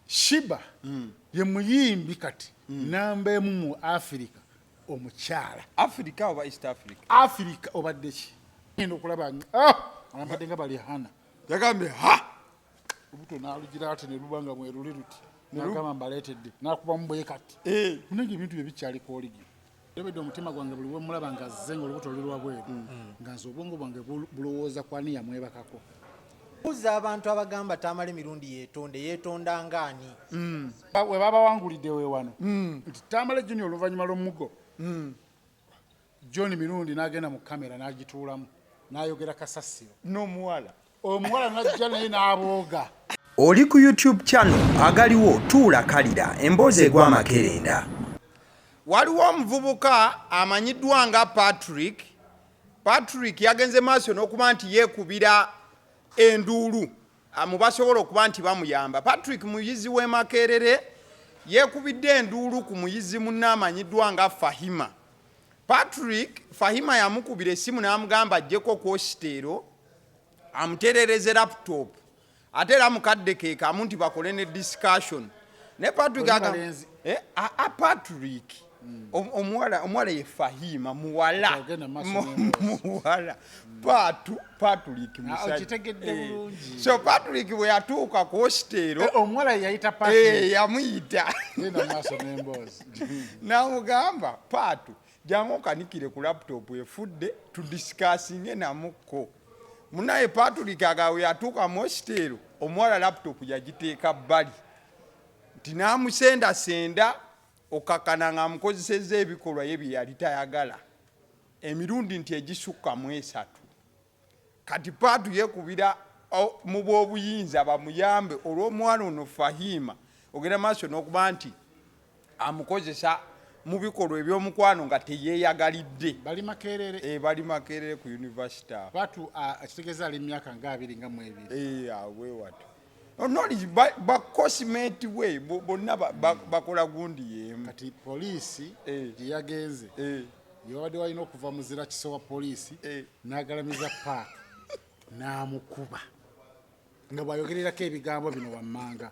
Sheebah ye muyimbi kati namba emu mu Africa omukyala. Africa oba East Africa? Africa obadde ki? Ngenda okulaba abadde nga bali hana. Yagambye ha! Obuto n'alugira ate ne lubanga mweruli luti. N'agamba mbaleetedde. N'akuba mu bwekati. Munange ebintu bye bikyali kwoligi. Ndabedde omutima gwange buli we mulaba nga azze ng'olubuto luli lwabweru. Nga nze obwongo bwange bulowooza ku ani yamwebakako. Buuza abantu abagamba Tamale Mirundi yeetonda ng'ani? We babawangulidde we wano. Nti Tamale Junior oluvannyuma lw'omuggo. John Mirundi n'agenda mu kamera n'agituulamu. N'ayogera kasasiro. N'omuwala. Omuwala n'ajja naye n'abooga. Oli ku YouTube channel Agaliwo tuula kalira emboozi egw'amakerenda. Waliwo omuvubuka amanyiddwa nga Patrick. Patrick yagenze maaso n'okuba nti yeekubira enduulu mubasobola okuba nti bamuyamba. Patrick muyizi w'e Makerere yeekubidde enduulu ku muyizi munne amanyiddwa nga Fahima. Patrick Fahima yamukubira essimu n'amugamba ajjeko kwositeero amutereereze laptop ate era mukadde keekamu nti bakole ne discussion. Ne Patrick Patrick omuwala ye Fahima muwala Patrick musajja. So Patrick bwe yatuuka ku hositeero omuwala yayita Patrick yamuyita n'amugamba Patu jangu okanikire ku laptop efudde tudisikasinge namukko. Munaye Patrick agawe yatuuka mu hositeero omuwala laptop yagiteeka bbali nti n'amusendasenda okakana nga amukozesezza ebikolwa ye bye yali tayagala emirundi nti egisukka mu 3. Kati Patu yeekubira mu bw'obuyinza bamuyambe olw'omwana ono Fahima ogenda maaso n'okuba nti amukozesa mu bikolwa eby'omukwano nga teyeeyagalidde. Bali Makerere. Bali Makerere ku university. Patu akitegeeza ali myaka nga 22. Awe watu. Knowledge cosmate we bonna bakola gundi yemu. Kati poliisi gye yagenze yabadde walina okuva muzira kisowa poliisi n'agalamiza Patu n'amukuba nga bw'ayogererako ebigambo bino wammanga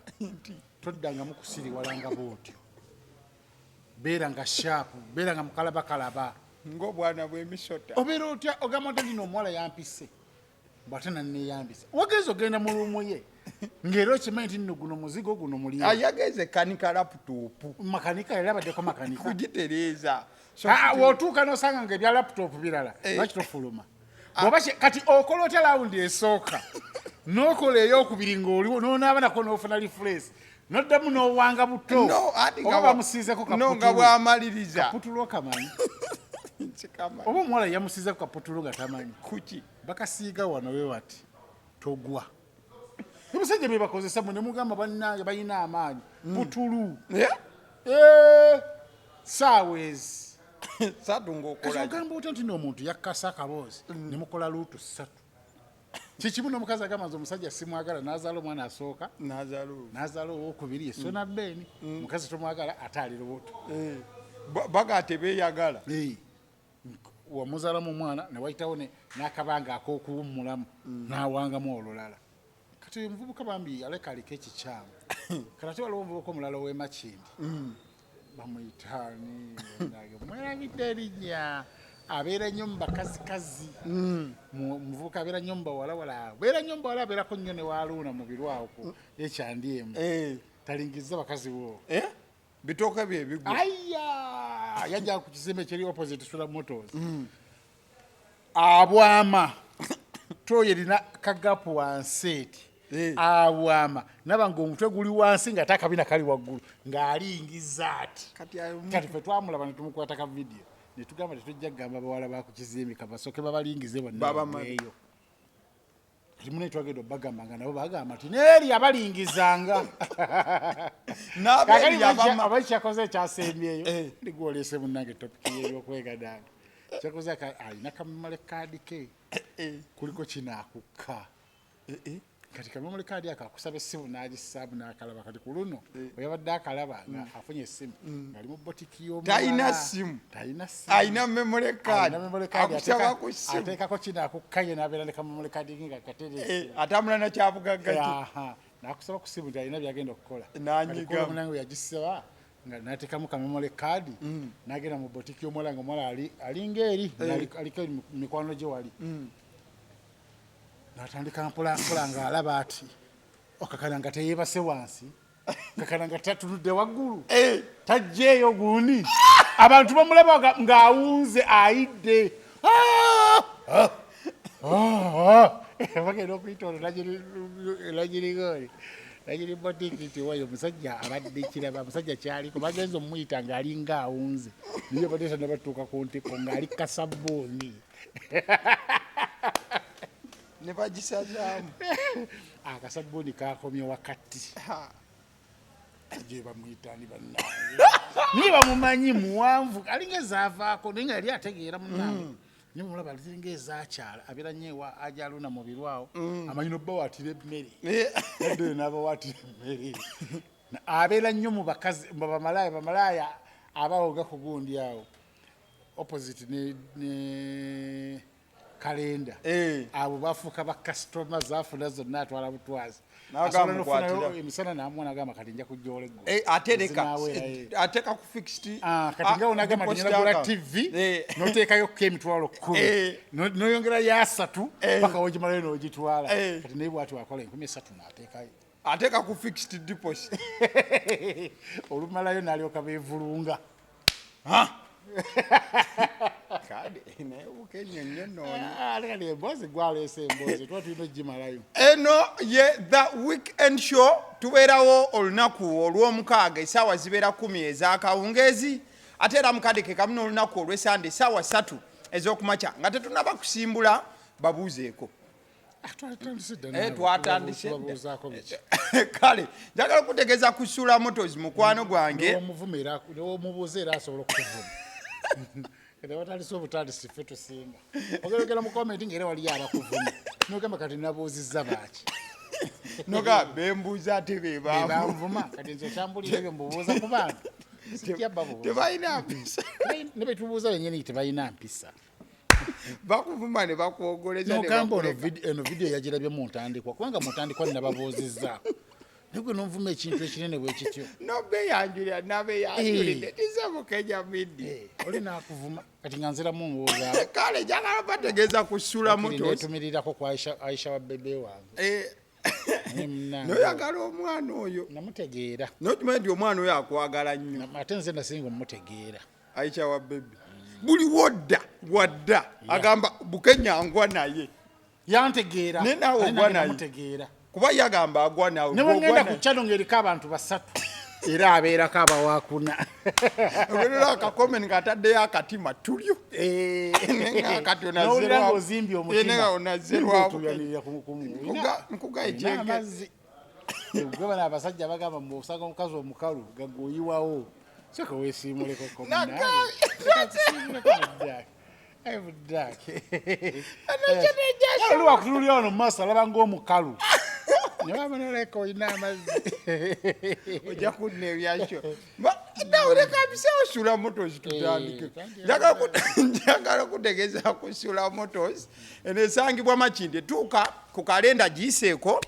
toddangamu kusiriwalanga bw'otyo. Beera nga shaapu, beera nga mukalabakalaba ng'obwana bw'emisota. Obeera otya ogamba nti nno omuwala yampise bw'ate nanneeyambise wagenza ogenda mu luumu ye ng'era okimanyi nti nno guno muzigo guno muli yagenze kanika laputopu makanika yali abaddeko makanika kugitereeza w'otuuka n'osanga nga ebya laputopu birala lwaki tofuluma kati okola otya lawundi esooka n'okola ey'okubiri ng'oliwo n'onaaba nako n'ofuna lifuleesi noddamu n'owanga buto oba bamusiizeko nga bw'amaliriza kaputulu okamanyi oba omuwala yamusiizeko kaputulu nga tamanyi kuki bakasiiga wano we bati togwa ebisajja bye bakozesa mwe ne mugamba bannange balina amaanyi putulu saawezi satunga okola ogamba otya nti n'omuntu yakkasa akaboozi ne mukola luutu 3 kikimu n'omukazi agamba nze omusajja simwagala n'azaala omwana asooka n'azaala owokubiri esona bbeeni omukazi tomwagala ate ali lubuto baga tebeeyagala wamuzaalamu omwana ne wayitawo n'akabanga ak'okuwummulamu n'awangamu olulala kati oyo muvubuka bambi aleka aliko ekikyamu kati ate waliwo omuvubuka omulala ow'emakindi bamuyitaani mwerabidde erinnya abeera nnyo mu bakazikazi muvubuka abeera nnyo mu bawalawala abeera nnyo mu bawala abeerako nnyo ne waaluuna mu birwawo ku ekyandi emu talingiza bakazi bo bitooka bye bigwa yajja ku kizimbe ekiri opposite Sula Motors abwama toyo erina kagapu wansi eti abwama naba ng'omutwe guli wansi nga ate akabina kali waggulu ng'alingiza ati kati fe twamulaba ne tumukwata ka vidiyo ne tugamba tetujja kugamba bawala ba ku kizimbe kabasooke babalingize bonna eyo kati mune twagenda obbagamba nga nabo bagamba nti neeri abalingizanga abali kyakoze ekyasembyeyo ndigwoleese munnange topiki yebyokwegadanga kyakoze alina kamemole kaadi ke kuliko kinaakukka kati kamemole kaadi ako akusaba essimu n'agisaabu n'akalaba kati ku luno oyabadde akalaba nga afunye essimu ng'ali mu botiki talina ssimu alina memole kaadi akusaba ku ssimu ateekako kinaakukka ye n'abeera ne kamemole kaadi nga kateresi atambula nakyabugagga ki nakusaba kusimu nti alina byagenda okukola Nanyigamu. munange yagisaba nga natekamu ka memory card nagenda mu botiki y'omuwala nga omuwala alinga eri aliko mikwano gye wali natandika mpolampola ng'alaba ati okakala nga teyeebase wansi kakala nga tatunudde waggulu tajjeeyo gundi abantu bamulaba ng'awunze ayidde bagenda okuyita ono lagirigoli lagiri botiki nti wayo omusajja abadde kiraba musajja kyaliko bagenza omuyita ng'alinga awunze niyo badeeta ne batuuka ku ntiko ng'ali kasabbuuni ne bagisazaamu akasabbuuni kakomye wakati gye bamuyitani bannange niye bamumanyi muwanvu alinga ezaavaako naye nga yali ategeera munnange niye bamulaba alinga ezakyala abeera nnyo ewa ajaluna mu birwawo amanyi nobbawaatira emmere adde n'abawaatira emmere abeera nnyo mu bakazi bamalaaya abawoga ku gundi awo opposite ne kalenda abo bafuuka bakasitoma zaafuna zonna atwala butwazi emisana namwana agamba kati nja kujja oleggo ateeka ku fixed kati ngawo nagamba tinyalagula tv noteekayokko emitwalo 10 noyongera ya 3 paka wogimalayo n'ogitwala kati naye bwati wakola 13 n'ateekayo ateeka ku fixed deposit olumalayo n'alyoka beevulunga kade nayebuka ennyonnyo noonya alekali emboozi gwaleese emboozi tuba tulina ogimalayo eno ye the weekend show tubeerawo olunaku olw'omukaaga essaawa zibeera 10 ez'akawungeezi ate era mukadeke kamu n'olunaku olw'esande essaawa 3 ez'okumakya nga tetunaba kusimbula babuuzeeko twatandise kale njagala okutegeeza ku Sula Motors mukwano gwange omubuuza era asobola okuvuma watandise obutandisi ffe tusinga ogerogera mu komenti ngaera waliyo abakuvuma nogamba kati nabuuzizza baaki noga bembuuza ate bebanvuma kati nze okyambulira ebyo mbubuuza ku bantu tebalina mpisa ne betubuuza benyini tebalina mpisa bakuvuma ne bakwogoleza nogamba eno vidiyo yagirabye mu ntandikwa kubanga mu ntandikwa ninababuuzizzaako nigwe novuma ekintu ekinene bwe kityo nobeyanjulira nabeyanjulidde tizemukenya midi oli nakuvuma kati nga nziramu mbuuza kale njagala bategeeza ku Sula Motors netumirirako ku Aisha wa bebe wange noyagala omwana oyo namutegeera nokimanyi nti omwana oyo akwagala nnyo ate nze nasinga omutegeera Aisha wa bebe buli wadda agamba bukenyangwa naye yantegeera nenawe ogwa naye mutegeera kuba yagamba agwa nawe ne bwengenda ku kyalo ng'eriko abantu 3 era abeerako abawakuna ogerera akakomeni ng'ataddeyo akatima tulyo nowulira ng'ozimbye omutimankugaejegwe bana abasajja bagamba mbosanga omukazi omukalu gagoyiwawo soka weesiimulekoko olwakutunulira wano mu maaso alaba ng'omukalu nebamanoleka olina amazzi ojja kunna ebyakyo nawuleka bisewo Sula Motors tutandike njagala okutegeeza ku Sula Motors eno esangibwa Makindye tuuka ku kalenda giyiseeko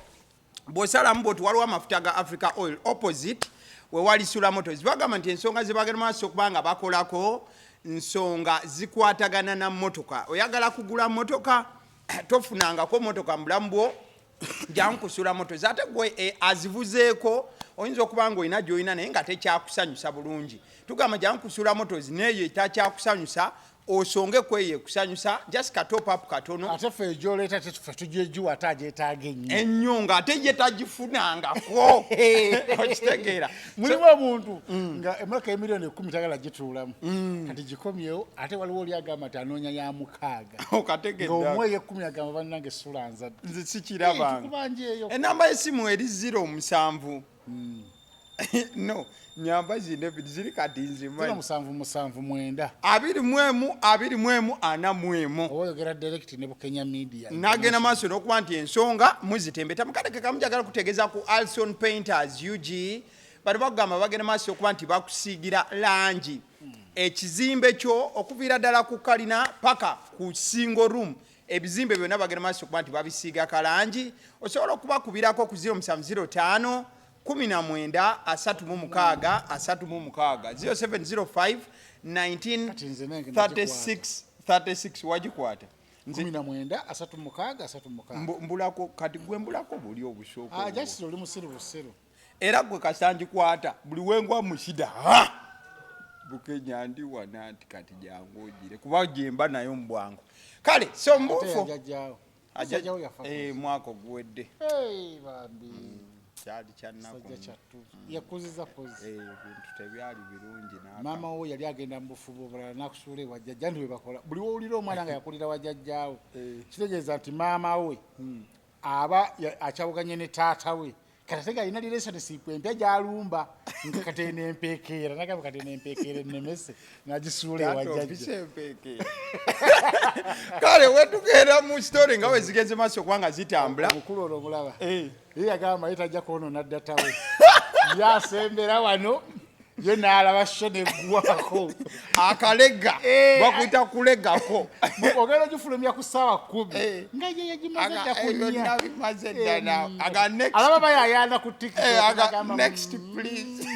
bw'osalamu bwoti waliwo amafuta ga Africa Oil opposite wewali Sula Motors bagamba nti ensonga ze bagenda maaso okubanga bakolako nsonga zikwatagana na mmotoka oyagala kugula mmotoka tofunangako mmotoka mu bulamu bwo jangu ku Sula Motors ate gwe azivuzeeko oyinza okuba nga olina gy'olina naye nga tekyakusanyusa bulungi tugamba jangu ku Sula Motors neeyo etakyakusanyusa osonge kweyo ekusanyusa just top up katono ate ffe gy'oleeta tetufe tugyejuwa ate agyetaaga ennyo ng'ate ye tagifunangako okitegeera mulimu omuntu nga emmotoka y'emiliyoni 10 tagala gituulamu kati gikomyewo ate waliwo oli agamba nti anoonya ya 6 ng'omweyo 10 agamba bannange Sula nzadde nze sikirabanga enamba y'essimu eri 07 no nyamba zino ebiri ziri kati nzimanyi 779 21 oyogera direct ne Bukenya Media nagenda maaso n'okuba nti ensonga muzitembeta mukadeke kamujagala kutegeeza ku Alson Painters UG bali bakugamba bagenda maaso okuba nti bakusiigira langi ekizimbe kyo okuviira ddala ku kalina paka ku single room ebizimbe byonna bagenda maaso okuba nti babisiiga kalangi. Osobola okubakubirako ku 0705 19 36 36 0705 19 36 wagikwata 19 36 mbulako kati gwe mbulako buli obusooka jasiro oli musiru busero era gwe kasangikwata buli wengwa mushida bukenya ndi wana nti kati jangu ojire kuba jemba nayo mbwangu kale so mbufu ajajawo yafa mwako guwedde bambi kyali kyannako yakuziza kozi bintu tebyali birungi mama wo yali agenda mu bufubo bulala nakusuula ewajjajja nti bwebakola buli wowulira omwana nga yakulira wajjajjaawo kitegeeza nti maama we aba akyawuganye ne taata we kati ate nga alina relationship empya gy'alumba nga katena empeekeera nagamba katena empeekeera ennemese n'agisuula ewajjajja kale wetugenda mu story nga we zigenze maaso kubanga zitambula mukulu olwo omulaba ye yagamba ye tajja kwonoona ddatawe yasembera wano ye n'alaba sho neggwako akalega bakuyita kulegako ogenda ogifulumya ku ssaawa 10 nga ye yagimaze dda kunya alaba bayayana ku next please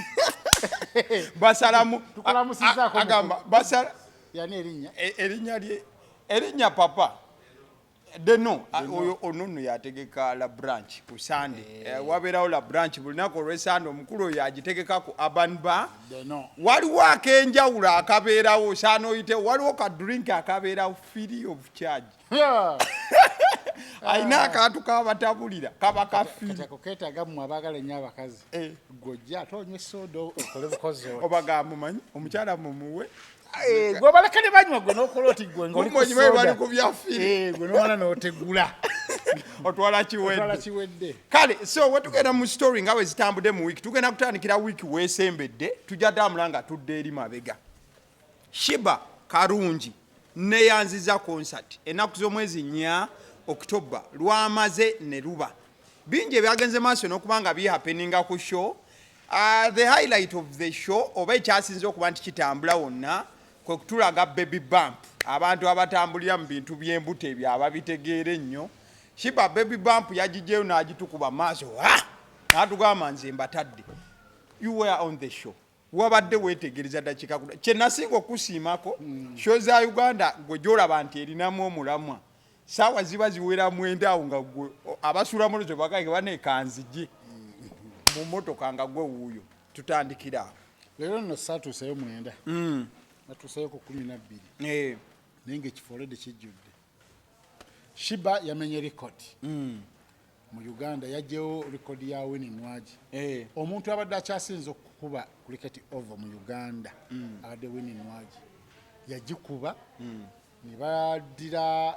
basalamu tukulamusizaako agamba basala yani erinnya papa deno oyo onono yategeka la branch ku Sunday wabeerawo la branch bulinaku olw'esande omukulu oyo agitegeka ku urban bar waliwo akenjawulo akabeerawo osaana oyite waliwo ka drink akabeerawo free of charge alina akantu kabatabulira kaba kafiri keetaaga mmwe abaagala ennyo abakazi gojja ate onywa esooda okole bukozi obaga mumanyi omukyala mumuwe gwe baleka ne banywa gwe n'okola oti gwe ng'oli ku soda bali ku byafiri gwe n'omwana n'otegula otwala kiwedde kale so wetugenda mu story nga we zitambudde mu wiiki tugenda kutandikira wiiki weesembedde tujja tambula nga tudde eri mabega Sheebah Karungi neyanziza concert ennaku z'omwezi 4 October lwamaze ne luba bingi ebyagenze maaso n'okuba nga bihappeninga ku show the highlight of the show oba ekyasinze okuba nti kitambula wonna kwe kutulaga baby bump abantu abatambulira mu bintu by'embuto ebyo ababitegeera ennyo Sheebah baby bump yagijeyo n'agitukuba maaso n'atugamba nze mbatadde you were on the show wabadde weetegereza dakiika kye nasinga okusiimako show za Uganda gwe gy'olaba nti erinamu omulamwa saawa ziba ziwera 9 awo nga gwe abasula mulozo bakaike baneekanzije mu motoka nga gwe wuuyo tutandikira leero nno saatuuseyo 9 natuuseyo ku 12 naye ng'ekifo olwedde kijjudde Sheebah yamenye rekodi mu Uganda yagyewo rekodi ya winning wagi omuntu abadde akyasinza okukuba cricket over mu Uganda abadde winning wagi yagikuba ne baddira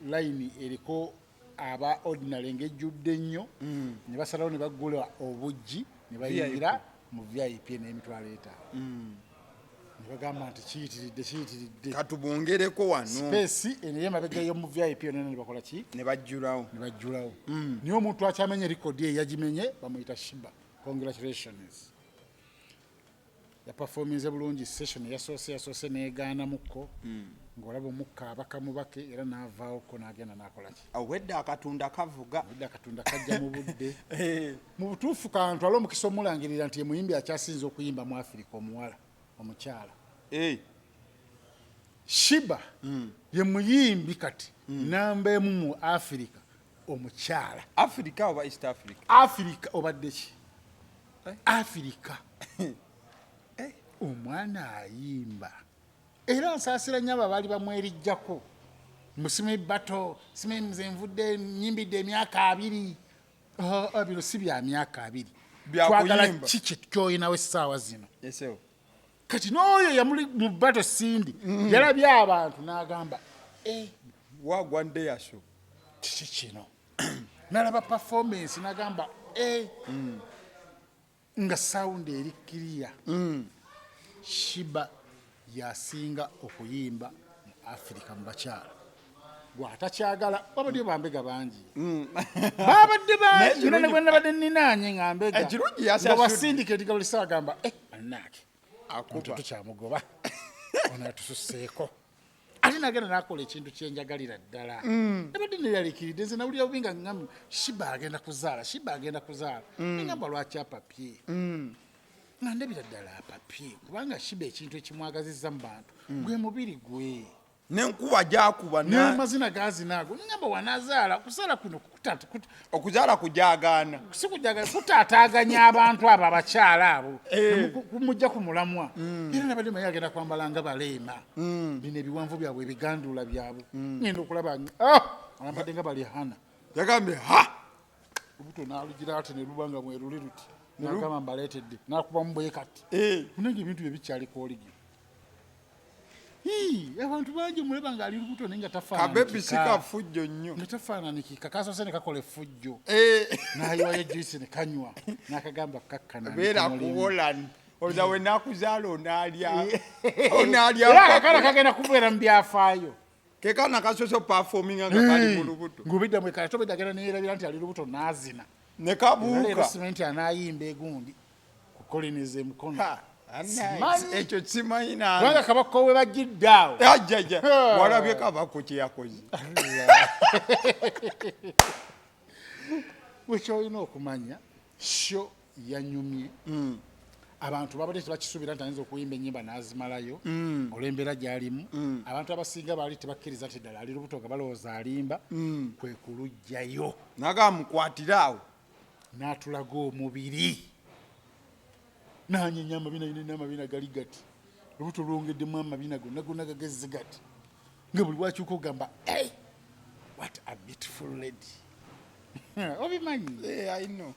layini eriko aba ordinary ng'ejjudde nnyo ne basalawo ne bagula obujji ne bayingira mu VIP n'emitwalo 5 ne bagamba nti kiyitiridde katubongereko wano space eniye mabega yo mu VIP yonna ne bakola ki ne bajjulawo niyo omuntu akyamenye rekodi ye yagimenye bamuyita Sheebah congratulations yaperforminze bulungi session yasoose neegaanamukko ng'olaba omukka abakamubake era n'avaawoko n'agenda n'akola ki wedde akatunda kavuga wedde akatunda kajja mu budde mu butuufu kantwala omukisa omulangirira nti ye muyimbi akyasinze okuyimba mu Afirika omuwala omukyala Sheebah ye muyimbi kati namba emu mu Afirika omukyala Africa oba East Africa Afirika obadde ki Afirika omwana ayimba era nsaasira nnyo abo abaali bamwerijjako musime bato sime nze nvudde nyimbidde emyaka 2 bino si bya myaka 2 twagala kiki kyoyinawo essaawa zino kati n'oyo yamuli mu bato sindi yalabye abantu n'agamba wagwa ndeyaso kiki kino n'alaba performance n'agamba nga sound eri kiriya Sheebah yasinga okuyimba mu Afirika mu bakyala gwatakyagala babadde bambega bangi babadde bangi none gwe nabadde ninaanye nga mbega nga basindiketi gabuli sawa gamba annaake akoba tukyamugoba ono yatususseeko ate nagenda nakola ekintu kyenjagalira ddala nabadde neyalikiridde nze nawulira bubi nga ngamba Sheebah agenda kuzaala nengamba lwaki apapye nga ndabira ddala apapye kubanga Sheebah ekintu ekimwagazizza mu bantu gwe mubiri gwe n'enkuba gyakuba n'amazina gazinaago nengamba wanazaala kuzaala kuno okuzaala kujagaana si kujagala kutaataaganya abantu abo abakyala abo kumujja ku mulamwa era nabadde maye agenda kwambala nga baleema bino ebiwanvu byabwe ebiganduula byabwe ngenda okulaba alambadde nga bali hana yagambye lubuto n'alugira ate ne luba nga mweruli luti nagamba mbaleetedde nakubamu bwekati munenge ebintu bye bikyaliko oligi abantu bangi muleba ng'ali lubuto naye nga tafaanakika fujjo nnyo nga tafaananikika kasoose ne kakola effujjo n'ayiwayo ejuyisi ne kanywa n'akagamba kakkana beera kuwolani olowooza we nakuzaala onaalya akakana kagenda kubeera mu byafaayo kekana kasoose performinga nga kali mu lubuto ng'obiddamu ekala tobedde agenda neerabira nti ali lubuto n'azina ne kabuuka simenti anaayimba egundi kukoliniza emukono ekyo simanyi kubanga kabako we bagidde awo ajjaja walabye kabako kye yakoze wekyolina okumanya sho yanyumye abantu babadde tebakisuubira nti ayinza okuyimba ennyimba n'azimalayo olw'embeera gy'alimu abantu abasinga baali tebakkiriza nti ddala ali lubuto nga balowooza alimba kwe kulugjayo nagamukwatira awo n'atulaga omubiri nanyenya amabina yina amabina gali gati lubuto lwongeddemu amabina gonna gagezze gati nga buli wakyuka ogamba what a beautiful lady obimanyi I know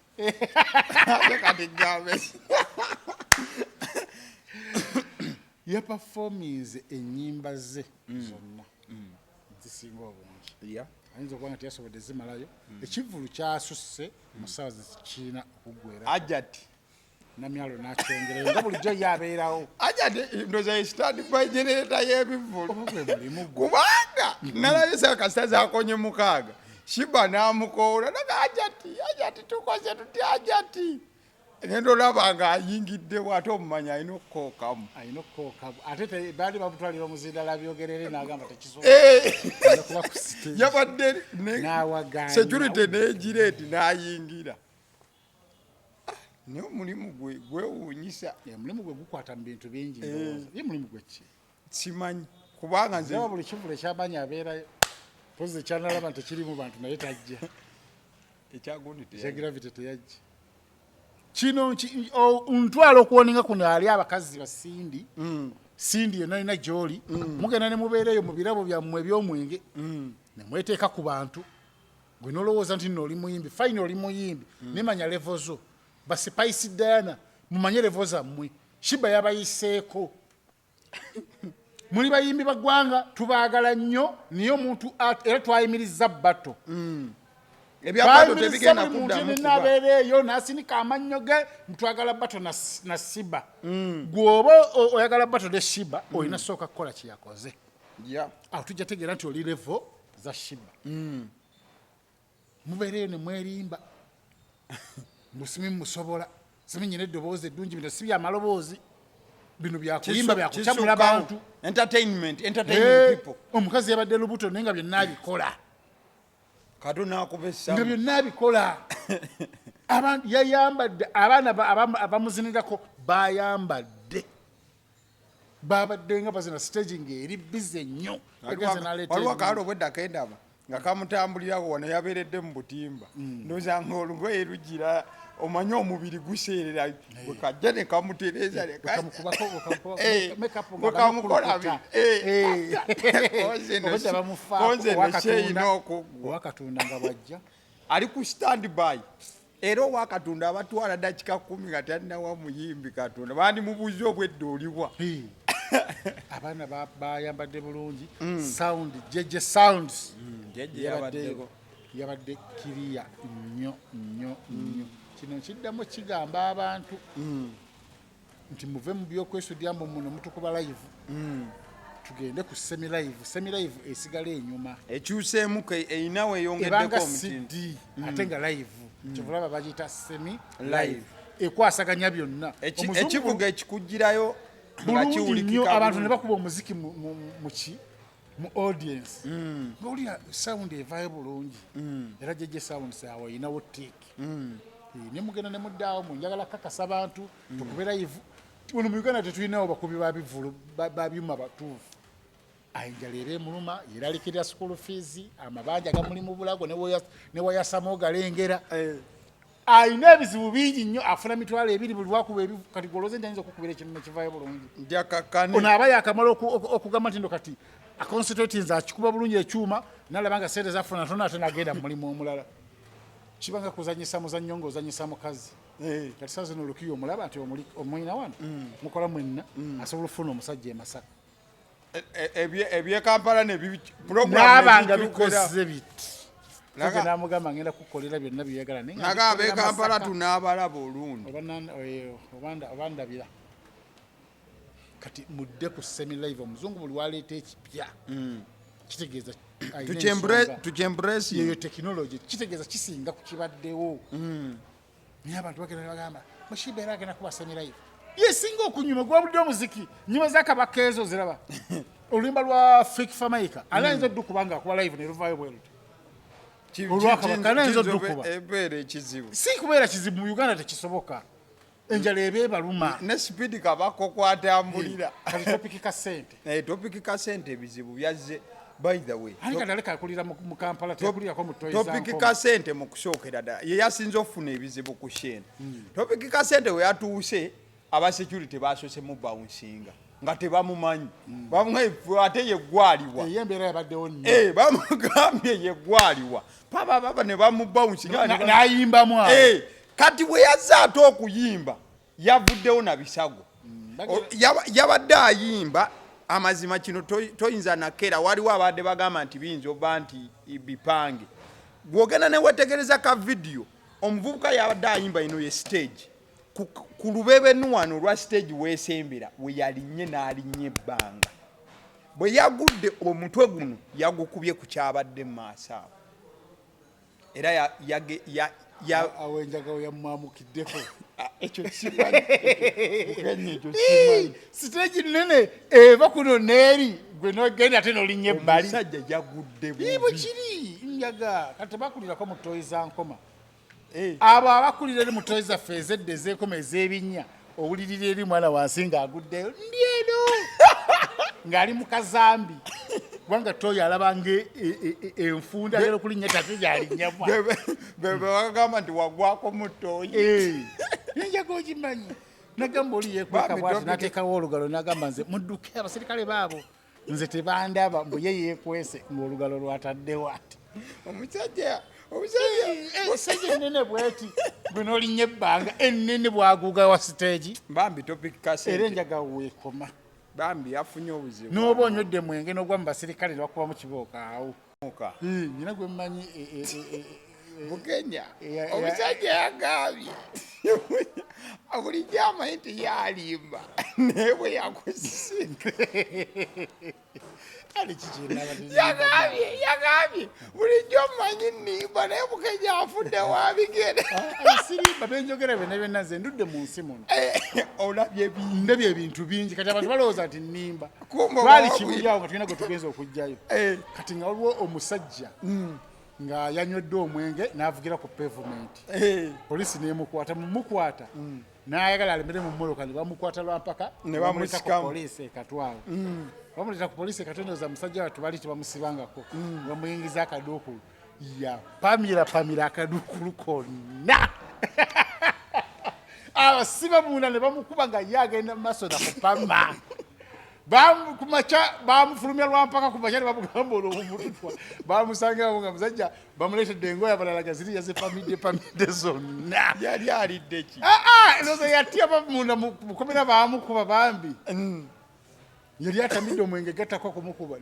yaperforminze ennyimba ze zonna zisinga obungi ayinza okuba nga teyasobodde zimalayo ekivulu kyasusse mu ssaawa zikiina okuggwera ajati namyalo nakyongerayo nga bulijjo yabeerawo ajati ndoza stand by generator y'ebivulu kubanga nalabisa kasita zakonye mukaaga Sheebah n'amukoola naga ajati tukoze tuti ajati ngendo olaba nga ayingidde bw'ate omumanya alina okukookamu ate baali bamutwalira omuzindala byogerere n'agamba yabadde security n'egireeti n'ayingira naye omulimu gwewuunyisa omulimu gwe gukwata mu bintu bingi ye mulimu gwe ki simanyi kubanga nze buli kivulu ekyamanyi abeerayo pozi ekyanalaba nti tekirimu bantu naye tajja ekyagiravity teyajja kino ntwala okuwoninga kuno ali abakazi basindi sindi yonna alina gy'oli mugenda ne mubeereyo mu birabo byammwe eby'omwenge ne mweteeka ku bantu gwe n'olowooza nti nno oli muyimbi fayina oli muyimbi nemanya levo zo basipaisi Diana mumanye levo zammwe Sheebah yabayiseeko muli bayimbi baggwanga tubaagala nnyo niyo omuntu era twayimiriza bato ebyabato tebigenda kuddamu nabeereeyo n'asinika amannyo ge mutwagala bato na Sheebah gwoba oyagala bato ne Sheebah olina sooka kukola kyeyakoze awo tujja tegeera nti oli levo za Sheebah mubeereeyo ne mwerimba musimi musobola simenyera eddoboozi eddungi bino si byamaloboozi bino byakulimba byakukyamula bantu entertainment people omukazi yabadde lubuto naye nga byonna abikola Katonda akubessa nga byonna abikola yayambadde abaana abamuzinirako bayambadde babadde nga bazina staging eri bize nnyo waliwo akaalo obweddako endaba nga kamutambulirako wano yabeeredde mu butimba ndowooza nga olugoye lugira omanye omubiri guseerera bwe kajja ne kamutereeza owakatonda nga bwajja ali ku stand by era owakatonda abatwala dakika 10 nga talinawa muyimbi katonda bandimubuuza obwedde oliwa abaana bayambadde bulungi sound jeje sounds yabadde kiriya nnyo kino kiddamu kigamba abantu nti muve mu byokwesudyamu muno mutukuba live tugende ku semi live esigala enyuma ekyuseemuko eyinawe eyongeddeko omutindo ate nga live kyovulaba bagiyita semi live ekwasaganya byonna ekivuga ekikugirayo bulungi nnyo abantu ne bakuba omuziki muki mu audience ng'olira sound evaayo bulungi era jeje sound saawa inawo tiki ne mugenda ne muddaawo munjagala kakasa abantu tukube live uno mu Uganda tetulinawo bakubi babivulu babyuma batuufu ayinjala era emuluma yeralikira school fees amabanja gamuli mu bulago ne wayasamo galengera ayina ebizibu bingi nnyo afuna mitwalo ebiri buli lwakuba kati goloze njanyiza okukubira ekintu nekivaayo bulungi ono aba yakamala okugamba nti ndo kati aconcentrate nze akikuba bulungi ekyuma nalaba nga sente zafuna ntono ate nagenda mu mulimu omulala kibanga kuzanyisa muzannyo ng'ozanyisa mukazi kati saa zino olukiyo omulaba nti omwina wano mukola mwenna asobola okufuna omusajja e Masaka ebyekampala nabanga bikoze biti namugamba ngenda kukolera byonna byeyagala naga abekampala tunaabalaba olundi obandabira kati mudde ku semi live omuzungu buli waleeta ekipya kitegeeza tukyembresi yeyo technology kitegeeza kisinga ku kibaddewo naye abantu bagenda bagamba Sheebah era agenda kuba semi live yesinga okunyuma gwabudde omuziki nyuma zakabaka ezo ziraba oluyimba lwa fake famaika alayinza oddukuba nga akuba live ne luvaayo bweruti olwakabaka alayinza oddukuba si kubeera kizibu mu Uganda tekisoboka enjala eba ebaluma ne speed kabako kwatambulira kati topiki ka sente topiki ka sente ebizibu byazze by the way aleka akulira mu Kampala tekulirako mu toys topiki ka sente mu kusookera ddala ye yasinze okufuna ebizibu ku shene topiki ka sente we yatuuse aba security baasose mu bouncinga nga tebamumanyi bamwe ate yeggwaliwa embeera yabaddewo nnyo bamugambye yeggwaliwa papa ne bamubouncinga n'ayimbamu kati bwe yazze ate okuyimba yavuddewo na bisago yabadde ayimba amazima kino toyinza nakera waliwo abadde bagamba nti biyinza oba nti bipange bw'ogenda ne wetegereza ka vidiyo omuvubuka yabadde ayimba ino ye stage ku lubebe wano olwa stage weesembera we yalinnye n'alinnye ebbanga bwe yagudde omutwe guno yagukubye ku kyabadde mu maaso awo era awenjagawo yamwamukiddeko ekyo kimanyi stage nene eva kuno neeri gwe nogenda ate nolinnya ebbali omusajja yagudde bwe kiri njaga kati bakulirako mu toyi za nkoma abo abakulira eri mu toyi zaffe ezedde ez'enkoma ez'ebinnya owulirira eri mwana wansi ng'aguddeyo ndi eno ng'ali mu kazambi kubanga toyi alaba enfunda agera okulinnya tate gy'alinnyamu bagamba nti wagwako mu toyi enjaga ogimanyi nagamba oli yekweka bwati nateekawo olugalo nagamba nze mudduke abaserikale baabo nze tebandaba mbu ye yeekwese ng'olugalo lwataddewo ati omusajja enene bweti gwe n'olinnya ebbanga ennene bwaguuga wa siteegi bambi topic kase era enjaga weekoma bambi yafunye obuzibu n'oba onywedde mwenge n'ogwa mu baserikale ne bakubamu kibooka awo nyina gwe mmanyi Bukenya omusajja yagambye bulijjo amanyi nti yalimba naye bwe yakusinga yagambye bulijjo mmanyi nnimba naye Bukenya afudde wabigere sirimba benjogera byonna byonna nze ndudde mu nsi muno olabye ndabye ebintu bingi kati abantu balowooza nti nnimba twali kibulyawo nga tulina gwe tugenza okujjayo kati nga waliwo omusajja nga yanywedde omwenge n'avugira ku pavement poliisi nemukwata mumukwata n'ayagala alemere mu mmoloka ne bamukwata lwampaka ne bamuleeta ku poliisi ekatwawo bamuleeta ku poliisi ekatondooza musajja watu bali tebamusibangako bamuyingiza akaduukulu yapamira akaduukulu konna abasiba munda ne bamukuba nga ye agenda mu maaso nakupama kumaca bamufulumya lwampaka kumaca ne bamugamba olwomututwa bamusangawo nga musajja bamuleetedde engoye abalala gaziriya zepamidde zonna yali alidde ki eroza yatya bamunda mukomera bamukuba bambi yali atamidde omwenge gattako kumukuba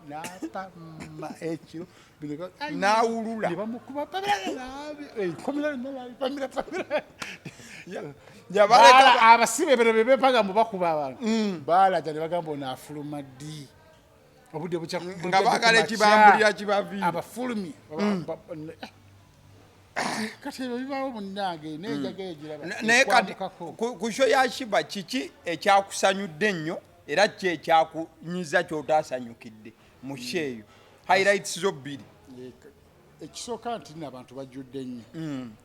napama ekiro nawulula nebamukuba abasibe bino bebepaga mu bakuba abantu baalaja ne bagamba onaafuluma ddi obudde nga bagala ekibambulira kibavi abafulumi kati ebyo bibaawo munnange n'enjaga egiraba naye kati ku sho ya Sheebah kiki ekyakusanyudde ennyo era ki ekyakunyiza ky'otaasanyukidde mu sheeyo highlights zo bbiri ekisooka nti n'abantu bajjudde nnyo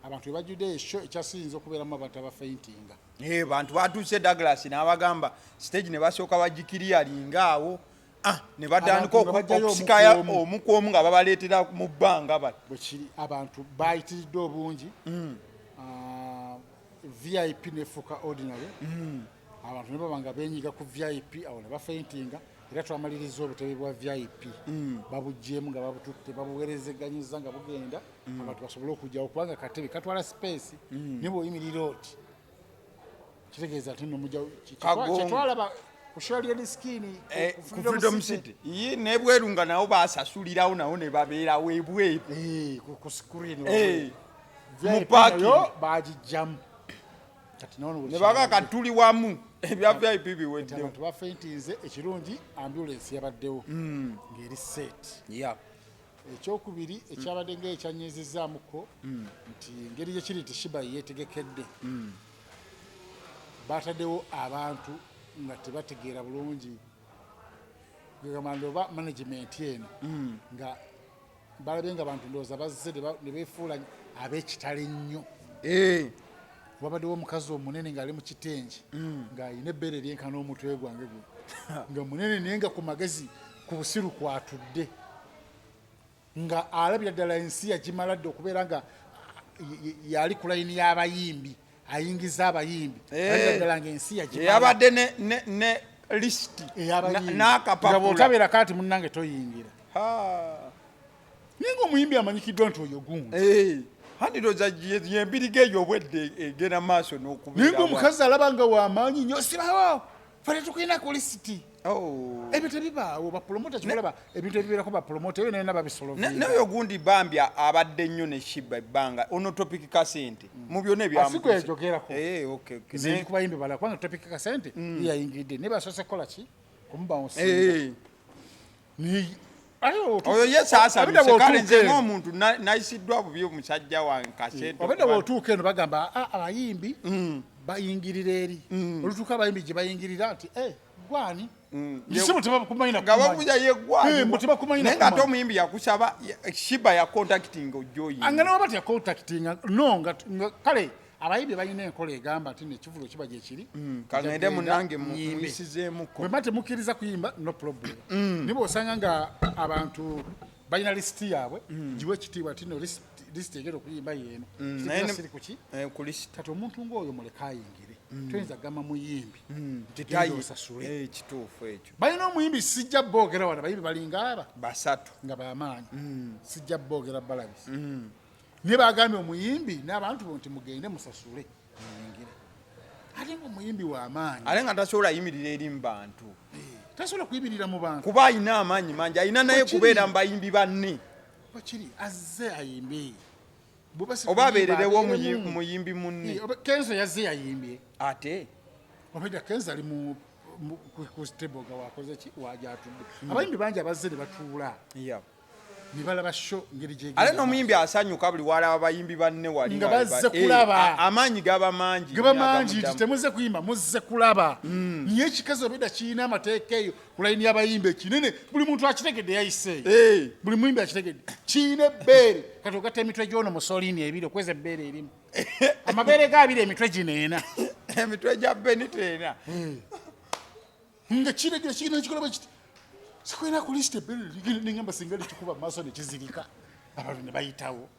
abantu bajjudde esho ekyasinze okubeeramu abantu abafaintinga bantu batuuse Douglas n'abagamba stage ne basooka bagikiriyalinga awo ne batandika okusikaya omu ku omu nga babaleetera mu bbanga bali bwe kiri abantu bayitiridde obungi VIP nefuuka ordinary abantu ne baba nga benyiga ku VIP awo ne bafaintinga era twamaliriza obutebe bwa VIP babuggyemu nga babututte babuwerezeganyiza nga bugenda abantu basobole okujjawo kubanga katebe katwala space ne bw'oyimirira oti kitegeeza nti nno mujja kyetwalaba ku Sheridan Skin ku Freedom City nebweru nga nawo basasulirawo nawo ne babeerawo ebweru ku screen mu parking bagijjamu kati ne baga tuli wamu ebya VIP biwedde abantu bafaintinze ekirungi ambulance yabaddewo ng'eri set ekyokubiri ekyabadde ng'ekyanyezezaamuko nti ngeri gyekiri nti Sheebah yeetegekedde bataddewo abantu nga tebategeera bulungi gegamanda oba management eno nga balabye nga abantu ndowooza bazze ne beefuula ab'ekitale ennyo wabaddewo omukazi omunene ng'ali mu kitengi ng'ayina ebbeere lyenkana n'omutwe gwange gwe nga munene naye nga ku magezi ku busiru kwatudde nga alabira ddala ensi yagimaladde okubeera nga yali ku layini y'abayimbi ayingiza abayimbi ddala ng'ensi yabadde ne lisiti n'akapapula bw'otabeera kati munnange toyingira naye ng'omuyimbi amanyikiddwa nti oyo gungu handiroza yembiriga eyo obwedde egenda maaso n'okubeera naye ng'omukazi alaba nga w'amaanyi nnyo sibawo fale tukulina ku lisiti ebyo tebibaawo bapromota kibalaba ebintu ebibeerako bapromota ebyo nayona babisolove naye ogundi bambi abadde nnyo ne Sheebah ebbanga ono topic kasente mu byonna ebyamukwejogerako nze ku bayimbi balala kubanga topic kasente yayingiridde naye basoose kukola ki kumubamusinga oyo ye saasabise kale nze ng'omuntu nayisiddwa bubi omusajja wange kasente obedde bw'otuuka eno bagamba abayimbi bayingirira eri olutuuka abayimbi gye bayingirira nti gwani naye ng'ate omuyimbi yakusaba Sheebah yacontacting ojjoyinga nga newaba teyacontactinga no nga kale abayimbi balina enkola egamba nti nekivulo kiba gyekiri kagende munange muyisizeemuko bwe mba temukkiriza kuyimba no problem niba osanga nga abantu balina lisiti yaabwe giwe ekitiibwa ti no lisiti egenda okuyimba yeeno siri kuki ku lisiti kati omuntu ng'oyo muleka ayingire tuyinza gamba muyimbi nti osasule ekituufu ekyo balina omuyimbi sijja boogera wano abayimbi balinga aba basatu nga bamaanyi sijja boogera balabisi naye bagambye omuyimbi n'abantu bo nti mugende musasule muyingire ate ngaomuyimbi w'amaanyi ate nga tasobola yimirira eri mu bantu tasobola kuyimirira mu bantu kuba ayina amaanyi mangi ayina naye kubeera mu bayimbi banne bakiri azze ayimbe oba abeererewo muyimbi munne kenzo yazze yayimbye ate obeda kenzo ali ku stable nga wakoze ki wajatudde abayimbi bangi abazze ne batuula ne balaba sho ngeri gyegenda ale n'omuyimbi asanyuka buli walaba abayimbi banne wali nga bazze kulaba amaanyi gaba mangi temuzze kuyimba muzze kulaba niye ekikazi obeda kirina amateeka eyo ku layini y'abayimbi ekinene buli muntu akitegedde yayiseeyo buli muyimbi akitegedde kirina ebbeere kati ogatta emitwe gy'ono musoliini ebiri okweza ebbeere erimu amabeere gaabiri emitwe gineena emitwe gya beniteena nga kiregera kirina kikolaba kiti sikwena ku lisiti ebbeere nengamba singa likikuba mu maaso nekizirika abantu ne bayitawo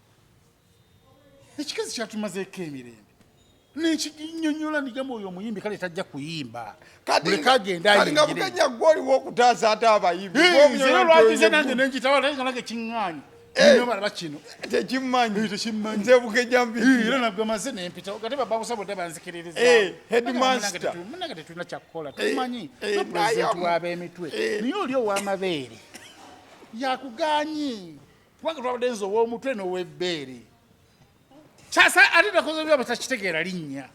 ekikazi kyatumazeeko emirembe nekinyonyola nigamba oyo omuyimbi kale tajja kuyimba buleka agenda ayingire buganya gwoliwo okutaasa ate abayimbi lwakize nange nenjitawo ate nga nange kiŋŋaanyi balaba kino tekimanyi nze bugejja mbi era nabwe maze nempita gate bababusabodde banzikiririza headmaster munange tetulina kyakukola tumanyi pulezidenti w'ab'emitwe niye oli ow'amabeere yakuganyi kubanga twabadde nze ow'omutwe n'ow'ebbeere kyasa ate nakoze byaba takitegeera linnya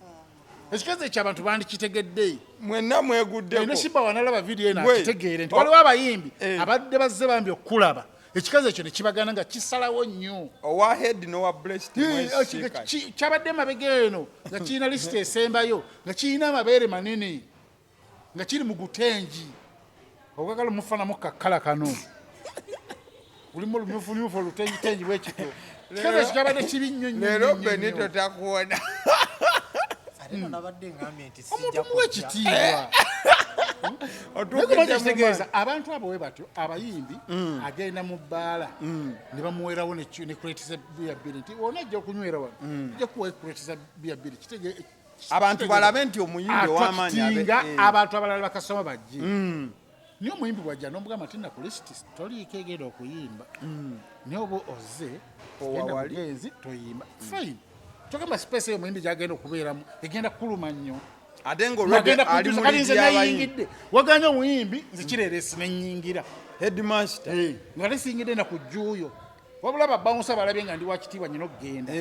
ekikazi ekyo abantu bandikitegedde mwenna mweguddeko ne Sheebah wanalaba vidiyo eno akitegeere nti waliwo abayimbi abadde bazze bambi okulaba ekikazi ekyo ne kibagana nga kisalawo nnyo owa head n'owa breast kyabadde emabega eno nga kirina lisiti esembayo nga kirina amabeere manene nga kiri mu gutengi ogagala omufanamu kakkala kano Ulimo lumufulufu lutenji bwekito. Kikaze kikabadde kibi nnyo nnyo. Leero Benito takuwona. Ate nabadde ngamye nti Omuntu sijja muwe ekitiibwa. Otugeeza abantu abo bwe batyo abayimbi agenda mu bbaala ne bamuweerawo ne kuleeteza bbiya bbiri nti wona ajja okunywera wano ajja kuwa kuleeteza bbiya bbiri kitege abantu balabe nti omuyimbi ow'amaanyi abantu abalala bakasoma bajje niye omuyimbi bwajja n'omugamba nti naku lisiti toliiko egenda okuyimba naye oba ozze genda mugenzi toyimba fine togamba sipeesi eyo omuyimbi gyagenda okubeeramu egenda kukuluma nnyo ate ng'olwali mu liigi y'abayimbi waganya omuyimbi nze kireeresi nenyingira headmaster nga tesingidde na ku jjuuyo wabula babawunsa balabye nga ndi wakitiibwa nyina okugenda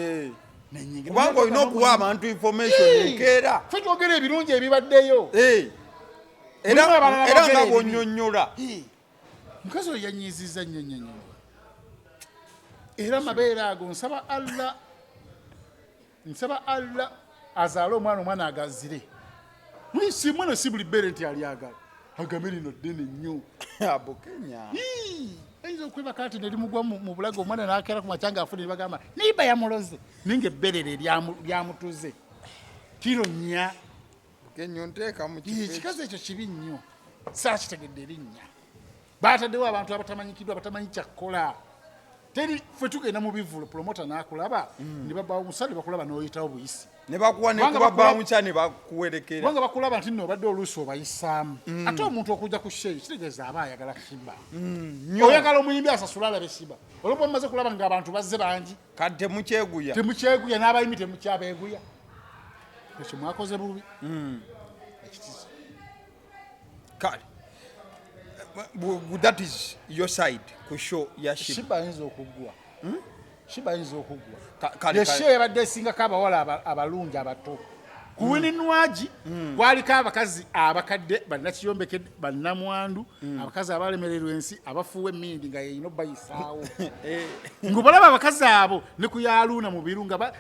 kubanga olina okuwa abantu information enkeera fe twogera ebirungi ebibaddeyo era nga bw'onnyonnyola mukazi oyo yanyiizizza nnyo nnyo nnyo era mabeere ago nsaba Allah azaale omwana agazire si mwana si buli bbeere nti alyagala agambe lino ddene nnyo abukenya ayinza okwebaka nti nerimugwa mu bulago omwana nakeera ku makyanga afune nebagamba niba yamuloze ninga ebberere lyamutuze kiro nnya bukenya onteeka mu kikazi ekyo kibi nnyo saakitegedde erinnya baataddewo abantu abatamanyikiddwa abatamanyi kyakkola teri ffe tugenda mu bivulo promota n'akulaba ne babawo musa ne bakulaba n'oyitawo buyisi ne bakuwa ne kuba mukya ne bakuwerekera kubanga bakulaba nti nno obadde oluusi obayisaamu ate omuntu okujja ku sheeyi kitegeeza aba ayagala Sheebah oyagala omuyimbi asasula alabe Sheebah olwokuba mumaze kulaba ng'abantu bazze bangi kati temukyeguya n'abayimbi temukyabeeguya ekyo mwakoze bubi kale that is your side ku show ya Sheebah ayinza okuggwa Sheebah ayinza okuggwa yeshe yabadde esingako abawala abalungi abato ku Wininwagi kwaliko abakazi abakadde bannakiyombeke bannamwandu abakazi abalemererwa ensi abafuuwa emmindi nga yeyina obbayisaawo ng'obalaba abakazi abo ne ku Yaluuna mu biru nga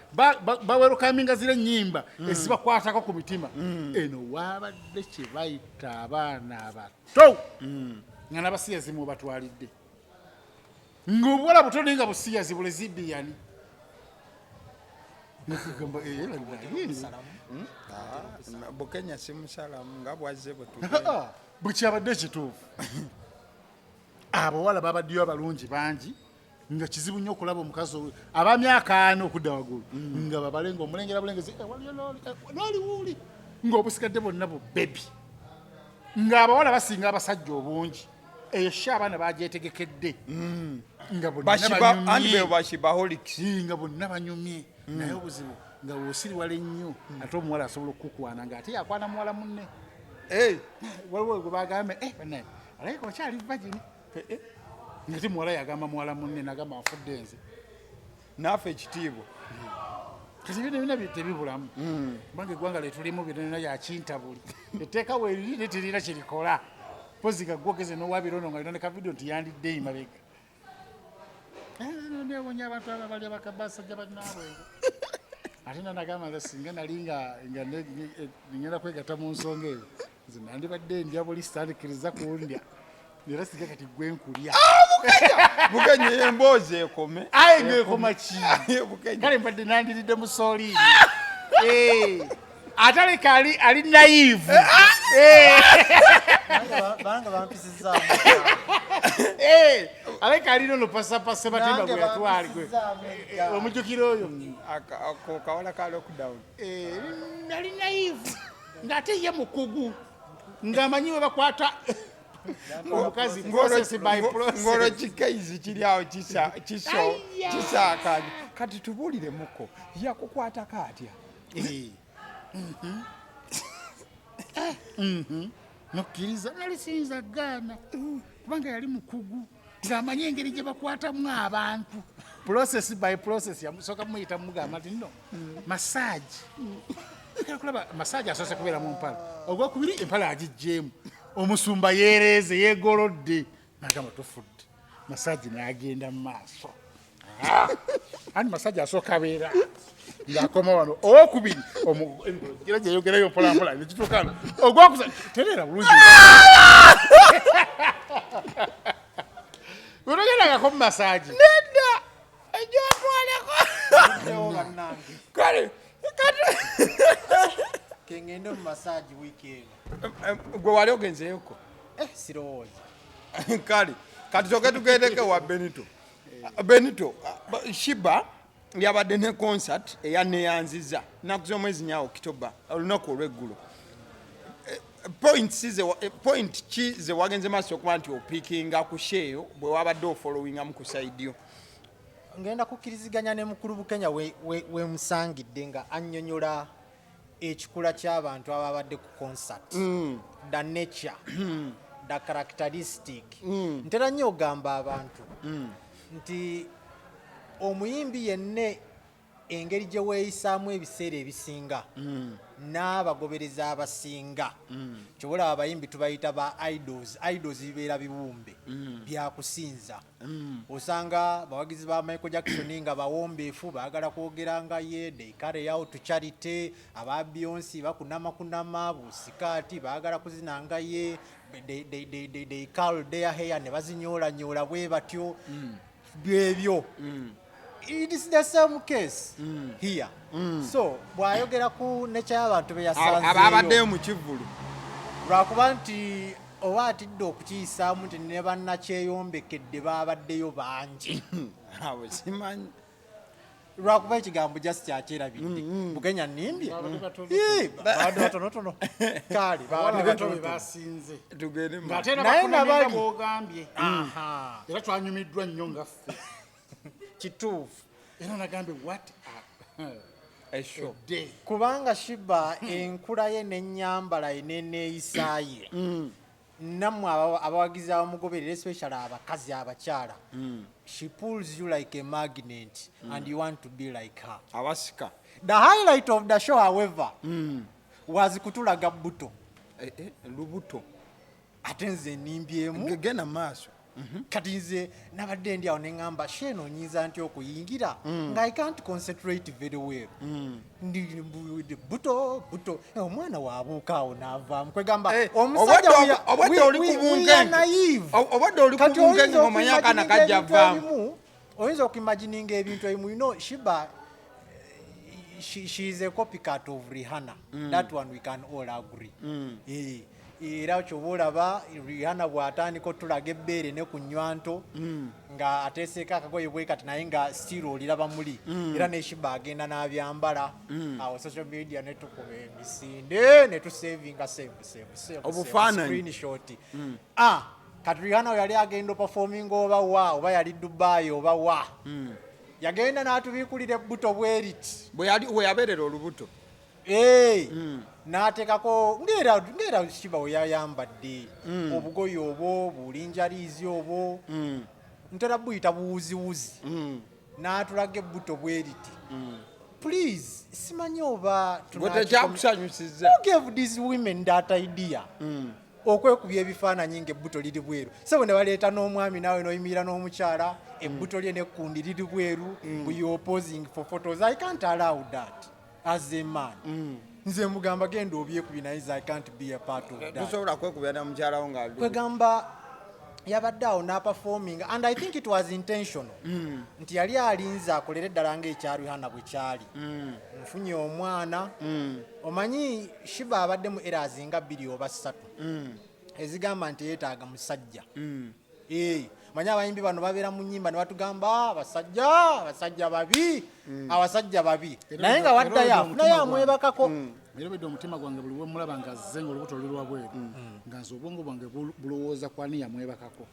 bawerokaminga zira ennyimba ezibakwatako ku mitima eno waabadde kye bayita abaana abato nga n'abasiyazi mu batwalidde ng'obuwala buto naye nga busiyazi bule zibiyani nekugamba bukenya si musalamu nga bwazze bukyabadde kituufu abawala babaddeyo abalungi bangi nga kizibu nnyo okulaba omukazi oyo abamyaka 4 okudda waggulu nga babale ng'omulengera bulengezi looli wuuli ng'obusigadde bonna bu bebi ng'abawala basinga abasajja obungi eyo abaana bagyetegekedde nga bonna banyumye naye obuzibu nga wosiriwala ennyo ate omuwala asobola okukukwana nga ate yakwana muwala munne waliwo gwe bagambe banaye alayika okyali vagini nga ti muwala yagamba muwala munne nagamba nfudde nze naafe ekitiibwa kati bino bina tebibulamu kubanga eggwanga lyetulimu birina yakintabuli etteeka weeriri netirina kirikola pozi gaggwogeze n'owabirono nga lino ne kavidiyo nti yandidde imabega newonya abantu ababali abakabasajja bannaabwe ate nanagamba nze singa nali nga ngenda kwegatta mu nsonga eyo nze nandibadde ndya buli sitandikiriza kundya era singa kati gwe nkulya bukenya emboozi ekome aye ng'ekoma ki kale mbadde nandiridde mu sooliini ate aleka ali naive banga bampisizaamu aleka alina olupasapasa batimba gwe yatwali gwe omujjukira oyo ako kawala ka lockdown ali naive ng'ate ye mukugu ng'amanyi we bakwata omukazi ng'olwo kikaizi kiri awo kisaakanya kati tubuuliremuko yakukwatako atya nokkiriza nali siyinza gaana kubanga yali mukugu ng'amanyi engeri gye bakwatamu abantu process by process yamusooka muyita mugamba nti no massage kulaba massage asoose kubeera mu mpala ogwokubiri empala agijjeemu omusumba yeereeze yeegolodde nagamba tufudde massage n'agenda mu maaso andi massage asooka abeera ng'akoma wano owokubiri gira gyeyogerayo mpolampola nekituukana ogwokusa tereera bulungi Unogendako mu massage. Nedda. Ejotwaleko. Kale. Kengende mu massage weekend. Gwe wali ogenzeyoko. Sirowooza. Kale. Kati soke tugendeke wa Benito. Benito, Sheebah yabadde ne concert eyaneyanziza naku z'omwezi nya October olunaku olw'eggulo. Point ki ze wagenze maaso okuba nti opiikinga ku sheeyo bwe wabadde ofollowingamu ku side yo? Ngenda kukkiriziganya ne mukulu Bukenya we musangidde nga annyonnyola ekikula ky'abantu ababadde ku concert. The nature, the characteristic. Ntera nnyo ogamba abantu nti omuyimbi yenne engeri gye weeyisaamu ebiseera ebisinga n'abagobereza abasinga kyobola abayimbi tubayita ba idols bibeera bibumbe byakusinza osanga bawagizi ba Michael Jackson nga bawombeefu baagala kwogera nga ye they carry out charity aba Beyonce bakunama busikaati baagala kuzina nga ye they curl their hair ne bazinyoolanyola bwe batyo byebyo. It is the same case here. So bwayogera ku nature y'abantu be yasanzeeyo ababaddeyo mu kivulu lwakuba nti oba atidde okukiyisaamu nti ne bannakyeyombekedde babaddeyo bangi awo simanyi lwakuba ekigambo just kyakyerabidde Bukenya nnimbye babadde batonotono kale babadde basinze tugende naye nabali bwogambye era twanyumiddwa nnyo ngaffe kituufu era nagambye what esho kubanga Sheebah enkula ye n'ennyambala ye n'enneeyisaaye nammwe abawagizi abamugoberera especially abakazi abakyala she pulls you like a magnet and you want to be like her. abasika The highlight of the show however was kutulaga buto lubuto ate nze nimbyemu genda maaso kati nze nabadde ndi awo ne ŋŋamba sheeno nyinza nti okuyingira nga I can't concentrate very well ndi buto omwana waabuuka awo n'avaamu kwegamba omusajja obadde oli ku bunkenke ng'omanyi akaana kajja avaamu oyinza okuimagininga ebintu ebimu you know Sheebah she is a copycat of Rihanna. That one we can all agree. Era kyoba olaba Rihanna bw'atandika otulaga ebbeere ne ku nnywanto nga ateeseeko akagoye bwe kati naye nga still oliraba muli era ne Sheebah agenda n'abyambala awo social media ne tukuba emisinde ne tusevinga screenshot kati Rihanna yali agenda performing oba yali Dubai oba wa yagenda n'atubiikulira ebbuto bweriti bwe yabeerera olubuto n'ateekako ng'era Sheebah we yayambadde obugoye obwo bulinjaliizi obwo ntera buyita buwuziwuzi n'atulaga ebbuto bweriti please simanyi oba tekyakusanyusiza who gave these women that idea okwekubya ebifaananyi ng'ebbuto liri bweru so bwe ne baleeta n'omwami naawe n'oyimirira n'omukyala ebbuto lye n'ekkundi liri bweru we opposing for photos. I can't allow that as a man. Nze mugamba genda obyekubye naye I can't be a part of that. tosobola kwekubya na mukyala wo nga kwegamba yabadde awo n'aperforming and I think it was intentional nti yali alinze akolere eddala ng'ekya Rihanna bwe kyali nfunye omwana omanyi Sheebah abadde mu eras nga 2 oba 3 ezigamba nti yeetaaga musajja manyi abayimbi bano babeera mu nnyimba ne batugamba abasajja babi naye nga waddayo afunayo amwebakako era obedde omutima gwange buli bwe mulaba nga azze ng'olubuto luli lwa bweru nga nze obwongo bwange bulowooza kwani yamwebakako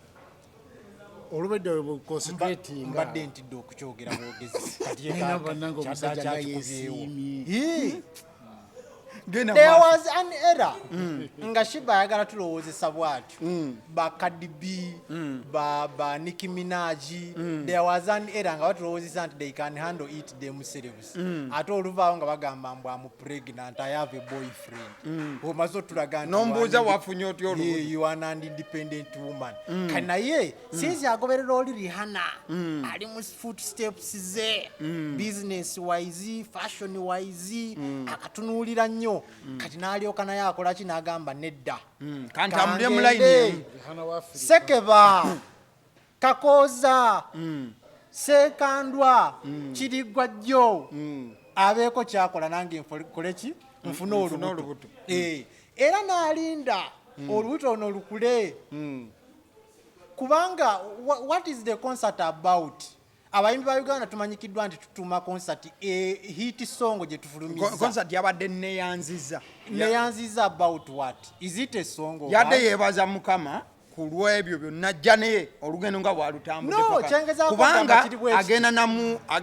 olubedde concentrating mbadde ntidde okukyogera bwogezi kati bannange omusajja nga yeesiimye There was an error. Nga Sheebah ayagala tulowoozesa bwatyo ba Cardi B ba Nicki Minaj there was an error nga batulowoozesa nti they can handle it themselves ate oluvaawo nga bagamba mbu amu pregnant I have a boyfriend omaze otulaga nti nombuuza wafunye otyo you are an independent woman kati naye sinzi agoberera oli Rihanna ali mu footsteps ze business wise fashion wise akatunuulira nnyo kati n'alyoka naye akola ki n'agamba nedda kantambulye mu layini Sekeba Kakoza Sekandwa Kirigwa Jjo abeeko kyakola nange nkoleki nfuna olubuto era n'alinda olubuto ono lukule kubanga what is the concert about? Abayimbi ba Uganda tumanyikiddwa nti tutuma concert hit song gye tufulumiza. Concert yabadde neyanziza about what? Is it a song or yadde yebaza Mukama ku lw'ebyo byonna ajja naye olugendo nga bwalutambudde kubanga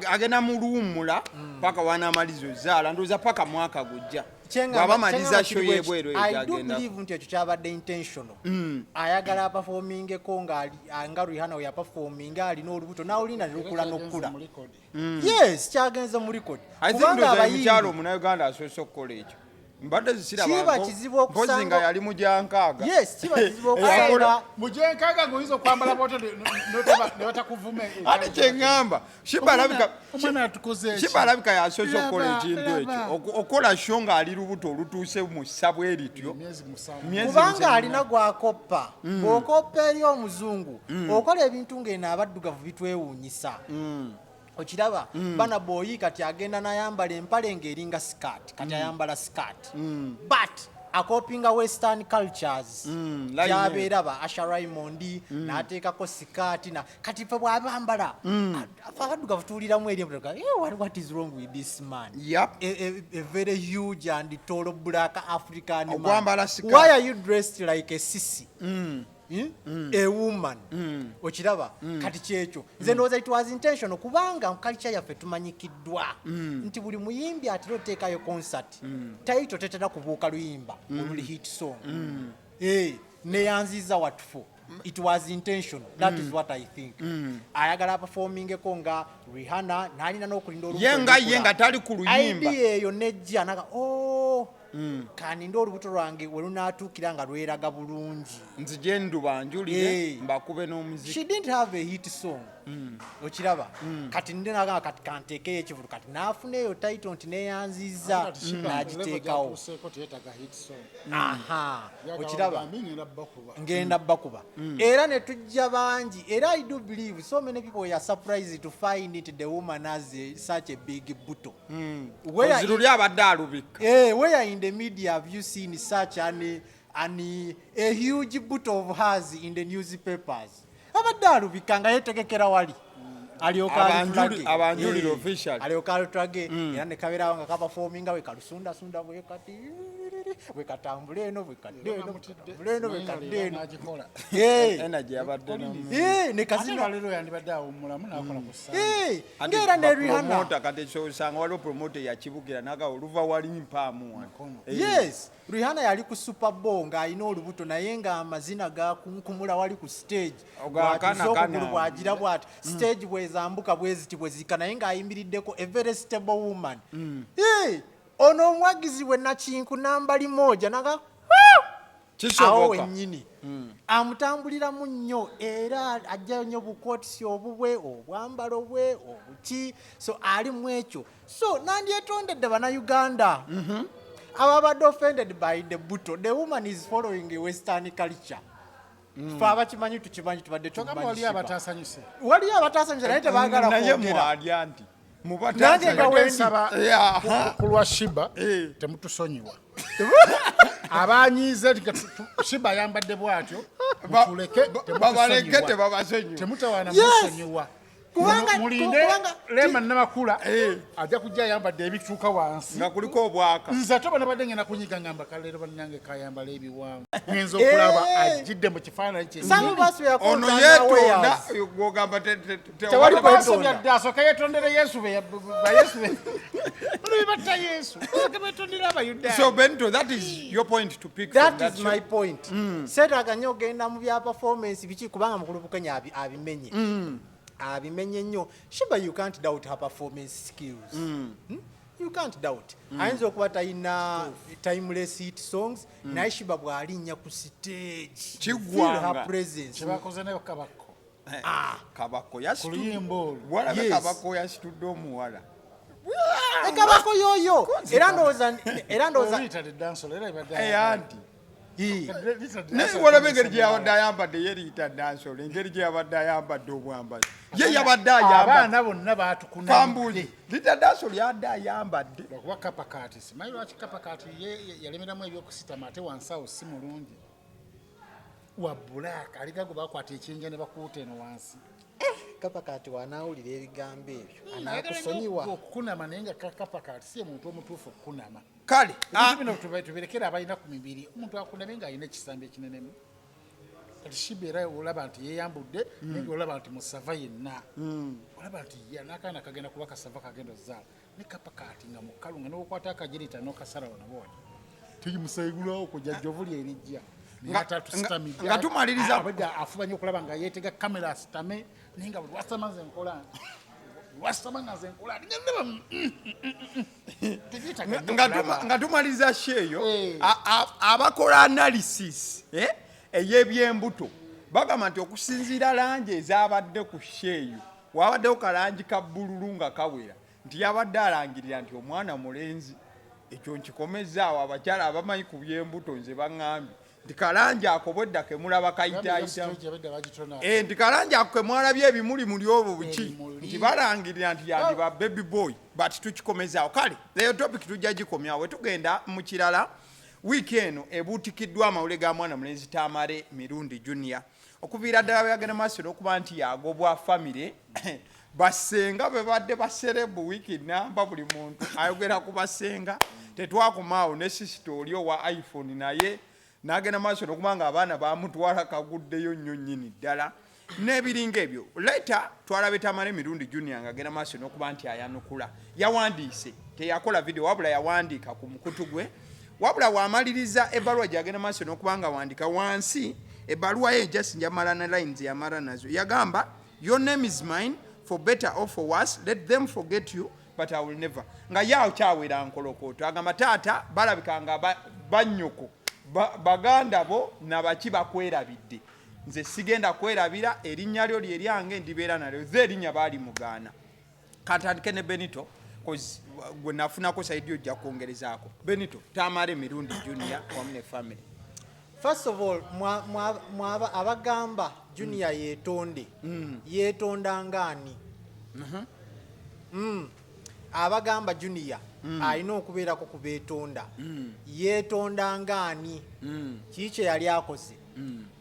agenda mu luwummula paka wanaamaliza ozaala ndowooza paka mwaka gujja bw'aba maliza show y'ebweru I do believe nti ekyo kyabadde intentional. Ayagala aperformingeko nga Rihanna yaperforminga alina olubuto nawulinda nelukula n'okula. Yes, kyagenze mu record. kubanga abayimukyalo omunauganda asoose okukola ekyo mbadde zisirabapozi nga yali mujankaaga. Yes, kiba kizibu okusanga mujankaaga ng'oyinza okwambala boto nebatakuvuma. Ate kyeŋŋamba Sheebah alabika yasoose okukola ekintu ekyo okukola show ng'ali lubuto olutuuse mu ssabwe erityo kubanga alina gwakoppa bw'okoppa eri omuzungu okola ebintu ng'eno abaddugavu bitwewuunyisa. Okiraba bana boyi kati agenda n'ayambala empale ng'eringa skirt kati ayambala skirt but akopinga western cultures yabeera ba Asha Raymond n'ateekako skirt kati fe bw'abambala abaddugavu tuwuliramu eri what is wrong with this man? A very huge and tall black African man. Why are you dressed like a sissy? A woman. Okiraba kati kyekyo nze ndowooza it was intentional kubanga mu culture yaffe tumanyikiddwa nti buli muyimbi atera oteekayo concert taito tetera kubuuka luyimba oluli hit song neyanziza watufu. It was intentional. That is what I think. Ayagala performingeko nga Rihanna n'alina n'okulinda olubuto yenga tali ku luyimba idea eyo nejja naga kaninda olubuto lwange we lunaatuukira nga lweraga bulungi nzije ndubanjulire mbakube n'omuziki. She didn't have a hit song. Okiraba kati nde nagamba kati kanteekeyo ekivulu kati n'afuna eyo title nti neyanziza n'agiteekawo. Okiraba ngenda bakuba era ne tujja bangi era I do believe so many people were surprised to find it the woman has such a big buto. Where in the media have you seen such a huge buto of hers in the newspapers? Abadalubikanga yetegekera wali abanjulira official aliokaltrage era ne kaberawo nga kaperforminga we kalusunda bwe kati we katambula eno bwe kadeno energy yabadde ne kazina lero yandibadde awummulamu n'akola ku ssa ngera ne Rihanna kati kyosanga waliwo promoter yakibugira naga oluva wali mpaamu yes Rihanna yali ku Super Bowl ng'alina olubuto naye nga amazina gakunkumula wali ku stage okugulu bwagira bwati stage bwezambuka bweziti bwezika naye ng'ayimiriddeko a very stable woman. Ono omwagizi we nakinku nambali moja naga awo wennyini amutambuliramu nnyo era ajjayo nnyo bukootisi obubwe obwambalo bwe obuki so ali mu ekyo so nandyetondedde bannayuganda ababadde offended by the buto. The woman is following a western culture. Faba kimanyi tukimanyi tubadde tumanyi wali abatasanyuse naye tebaagala kwogera nange gawensaba kulwa Sheebah temutusonyiwa abanyize Sheebah yambadde bwatyo babaleke tebabasonyiwa temutawaana musonyiwa mulinde lema namakula ajja kujja ayambadde ebituuka wansi nga kuliko obwaka nze toba nabadde ngenda kunyiga ngamba kaleero bannange kayambala ebiwanvu ngenza okulaba ajjidde mu kifaananyi ono yeetonda gwogamba tewali basomya dde asooka yeetondere Yesu bayesu batta Yesu betondera Abayudaaya. So Bento, that is your point to pick that is my point. Seetaganya ogenda mu bya performance biki kubanga mukulu Bukenya abimenye abimenye nnyo. Sheebah, you can't doubt her performance skills. You can't doubt. Ayinza okuba talina timeless hit songs naye Sheebah bw'alinnya ku stage feel her presence. Kyebakoze nayo Kabako Kabako yasitudde omuwala Kabako yoyo era ndowooza anti naye walabe engeri gye yabadde ayambadde ye Rita Dansolo engeri gye yabadde ayambadde obwambazi ye yabadde abaana bonna batukunamudde Rita Dansolo yabadde ayambadde lwakuba kapakaati simanyi lwaki kapakaati yalemeramu ebyokusitama ate wansawo si mulungi wa black aligago bakwata ekyenja ne bakuuta eno wansi kapakaati wanaawulira ebigambo ebyo anakusonyiwa okukunama naye nga kapakaati si muntu omutuufu okukunama kale bino tubirekera abalina ku mibiri omuntu akuname ng'alina ekisambi ekinenemu kati Sheebah era olaba nti yeeyambudde naye olaba nti musava yenna olaba nti n'akaana kagenda kuba kasava kagenda ozaala ne kapakaati nga mukalu nga n'okwata akajirita n'okasalawo nabo wano tuyimusaigulawo kujja jjovu lyerijja nga tumaliriza afubanye okulaba nga yeetega kamera asitame naye nga buli wasamaze enkola wasamaze enkola nga tumaliriza sheeyo abakola analysis ey'ebyembuto bagamba nti okusinziira langi ezabadde ku sheeyo wabaddewo kalangi ka bbululu nga kawera nti yabadde alangirira nti omwana mulenzi ekyo nkikomezaawo abakyala abamanyi ku byembuto nze baŋŋambye nti kalangi ako bwedda kemulaba kayitaayitamu nti kalangi ako kemwalabye ebimuli muli obwo buki nti balangirira nti yandiba baby boy but tukikomezaawo kale leero topic tujja gikomyawo we tugenda mu kirala wiiki eno ebuutikiddwa amawulire ga mwana mulenzi Tamale Mirundi Junior okuviira ddala bweyagenda maaso n'okuba nti yagobwa famire basenga bwe badde baserebu wiiki namba buli muntu ayogera ku basenga tetwakomaawo ne sisito oli owa iPhone naye n'agenda maaso n'okuba nga abaana bamutwala kaguddeyo nnyo nnyini ddala n'ebiringa ebyo leta twalabe Tamale Mirundi Junior ng'agenda maaso n'okuba nti ayanukula yawandiise teyakola video wabula yawandiika ku mukutu gwe wabula wamaliriza ebbaluwa gyagenda maaso n'okuba nga wandika wansi ebbaluwa ye just njamala na lines yamala nazo yagamba your name is mine for better or for worse let them forget you but I will never nga yaawo kyawera nkolokoto agamba taata balabika nga bannyoko baganda bo nabaki bakwerabidde nze sigenda kwerabira erinnya lyo lyeryange ndibeera nalyo ze erinnya baali mugaana katandike ne Benito gwe nafunako saidi ojja kwongerezaako Benito Tamale Mirundi Junior wamu ne family. First of all abagamba Junior yeetonde yeetonda ngaani abagamba Junior alina okubeerako ku beetonda yeetonda ngaani kiki yali akoze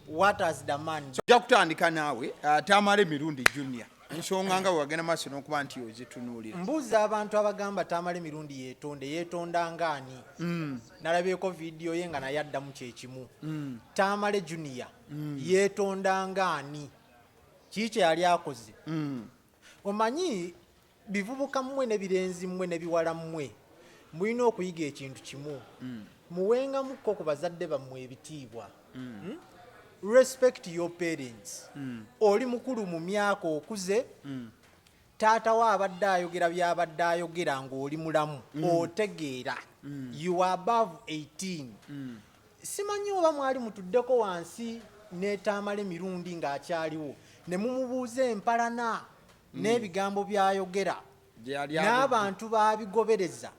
what has the man ojja kutandika naawe Tamale Mirundi Junior ensonga nga wagenda maaso n'okuba nti ozitunuulira mbuuza abantu abagamba Tamale Mirundi yeetonda ngaani nalabyeko vidiyo ye nga naye addamu kyekimu Tamale Junior yeetonda ngaani kiki yali akoze omanyi bivubuka mmwe ne birenzi mmwe ne biwala mmwe mulina okuyiga ekintu kimu muwengamukko ku bazadde bammwe ebitiibwa respect your parents oli mukulu mu myaka okuze taata wa abadde ayogera byabadde ayogera ng'oli mulamu otegeera you are above 18 simanyi oba mwali mutuddeko wansi ne Tamale Mirundi ng'akyaliwo ne mumubuuza empalana n'ebigambo byayogera n'abantu baabigobereza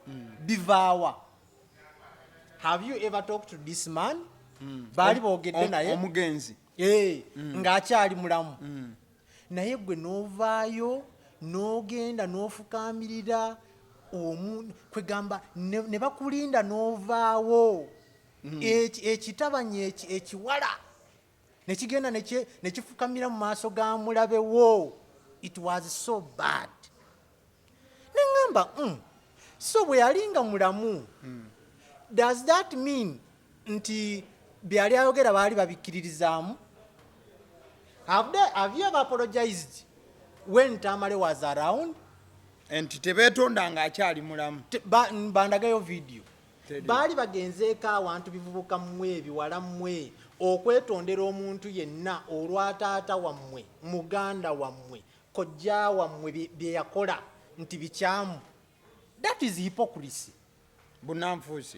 bivaawa have you ever talked to this man baali boogedde naye omugenzi ng'akyali mulamu naye gwe n'ovaayo n'ogenda n'ofukamirira kwegamba ne bakulinda n'ovaawo ekitabanye ekiwala ne kigenda ne kifukamira mu maaso ga mulabewo it was so bad ne ŋŋamba so bwe yalinga mulamu does that mean nti byali ayogera baali babikkiririzaamu have you ever apologized when Tamale was around nti tebeetonda ng'akyali mulamu bandagayo video baali bagenzeeko awantu bivubuka mmwe biwala mmwe okwetondera omuntu yenna olwataata wammwe muganda wammwe kojja wammwe bye yakola nti bikyamu that is hypocrisy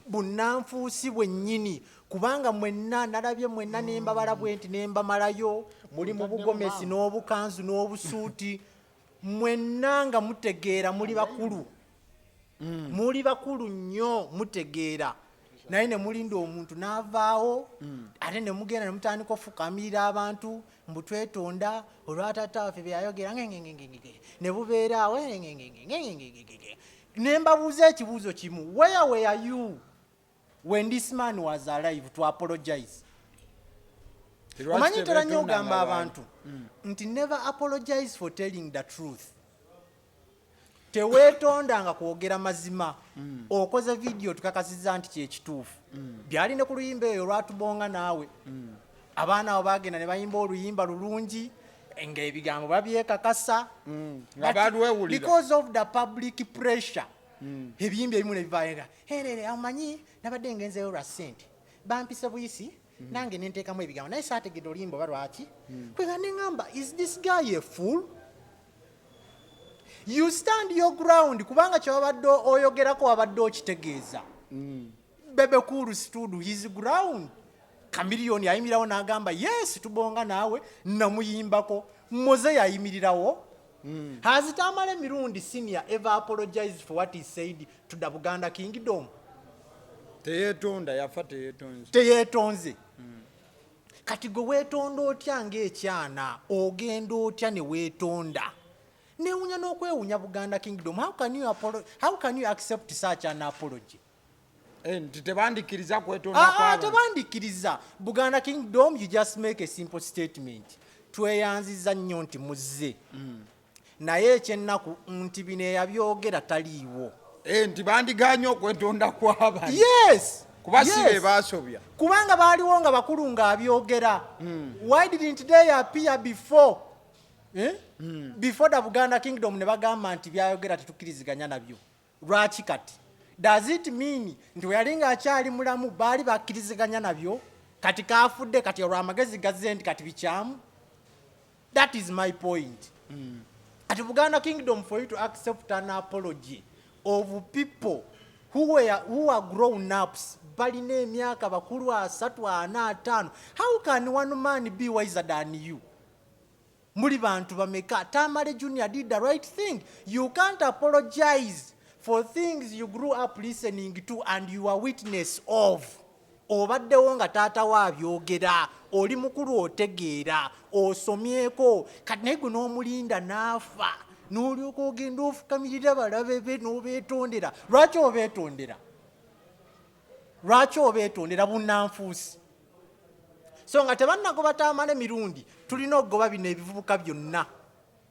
bunnanfuusi bwennyini kubanga mwenna nalabye mwenna nembabala bwenti nembamalayo muli mu bugomesi n'obukanzu n'obusuuti mwenna nga mutegeera muli bakulu nnyo mutegeera naye ne mulinda omuntu n'avaawo ate ne mugenda ne mutandika ofukamirira abantu mbu twetonda olwatattaffe byayogera ne bubeeraawo ne mbabuuza ekibuuzo kimu, where were you when this man was alive to apologize? Omanyi tera nnyo ogamba abantu nti never apologize for telling the truth. Teweetondanga kwogera mazima. Okoze video tukakasiza nti kyekituufu. Byali ne ku luyimba eyo lwatubonga naawe. Abaana abo bagenda ne bayimba oluyimba lulungi ng'ebigambo babyekakasa. Because of the public pressure. Ebiyimba ebimu ne bivaayo nga amanyi nabadde ngenzeyo lwa ssente bampise buyisi nange ne nteekamu ebigambo naye saategedde oluyimba oba lwaki kwega ne ŋŋamba is this guy a fool? You stand your ground kubanga kyewabadde oyogerako wabadde okitegeeza. Bebe Cool stood his ground. Chameleone yayimirirawo n'agamba yes tubonga naawe namuyimbako. Moze yayimirirawo. Has Tamale Mirundi Senior ever apologized for what he said to the Buganda Kingdom? Teyetonda yafa teyetonze. Teyetonze. Kati gwe weetonda otya ng'ekyana ogenda otya ne weetonda newunya n'okwewunya Buganda Kingdom. How can you accept such an apology? Nti tebandikiriza kwetonda kw'abantu. Tebandikiriza. Buganda Kingdom, you just make a simple statement. Tweyanziza nnyo nti muzze. Naye ekyennaku nti bino eyabyogera taliiwo. Nti bandiganye okwetonda kw'abantu. Yes. Kuba si be baasobya. Kubanga baaliwo nga bakulu ng'abyogera. Why didn't they appear before? Before the Buganda Kingdom ne bagamba nti byayogera tetukkiriziganya nabyo. Lwaki kati? Does it mean nti yali ng'akyali mulamu baali bakkiriziganya nabyo? Kati kaafudde kati olw'amagezi gazze nti kati bikyamu? That is my point. At Buganda Kingdom, for you to accept an apology of people who are grown ups, balina emyaka bakulu 3, 4, 5, how can one man be wiser than you? Muli bantu bameka. Tamale Junior did the right thing. You can't apologize for things you grew up listening to and you are witness of. Obaddewo nga taata waabyogera, oli mukulu otegeera, osomyeko, kati naye gwe n'omulinda n'afa, n'olyoka ogenda ofukamirira balabe be n'obeetondera. Lwaki obeetondera? Lwaki obeetondera bunnanfuusi? So nga tebannagoba Tamale Mirundi, tulina okugoba bino ebivubuka byonna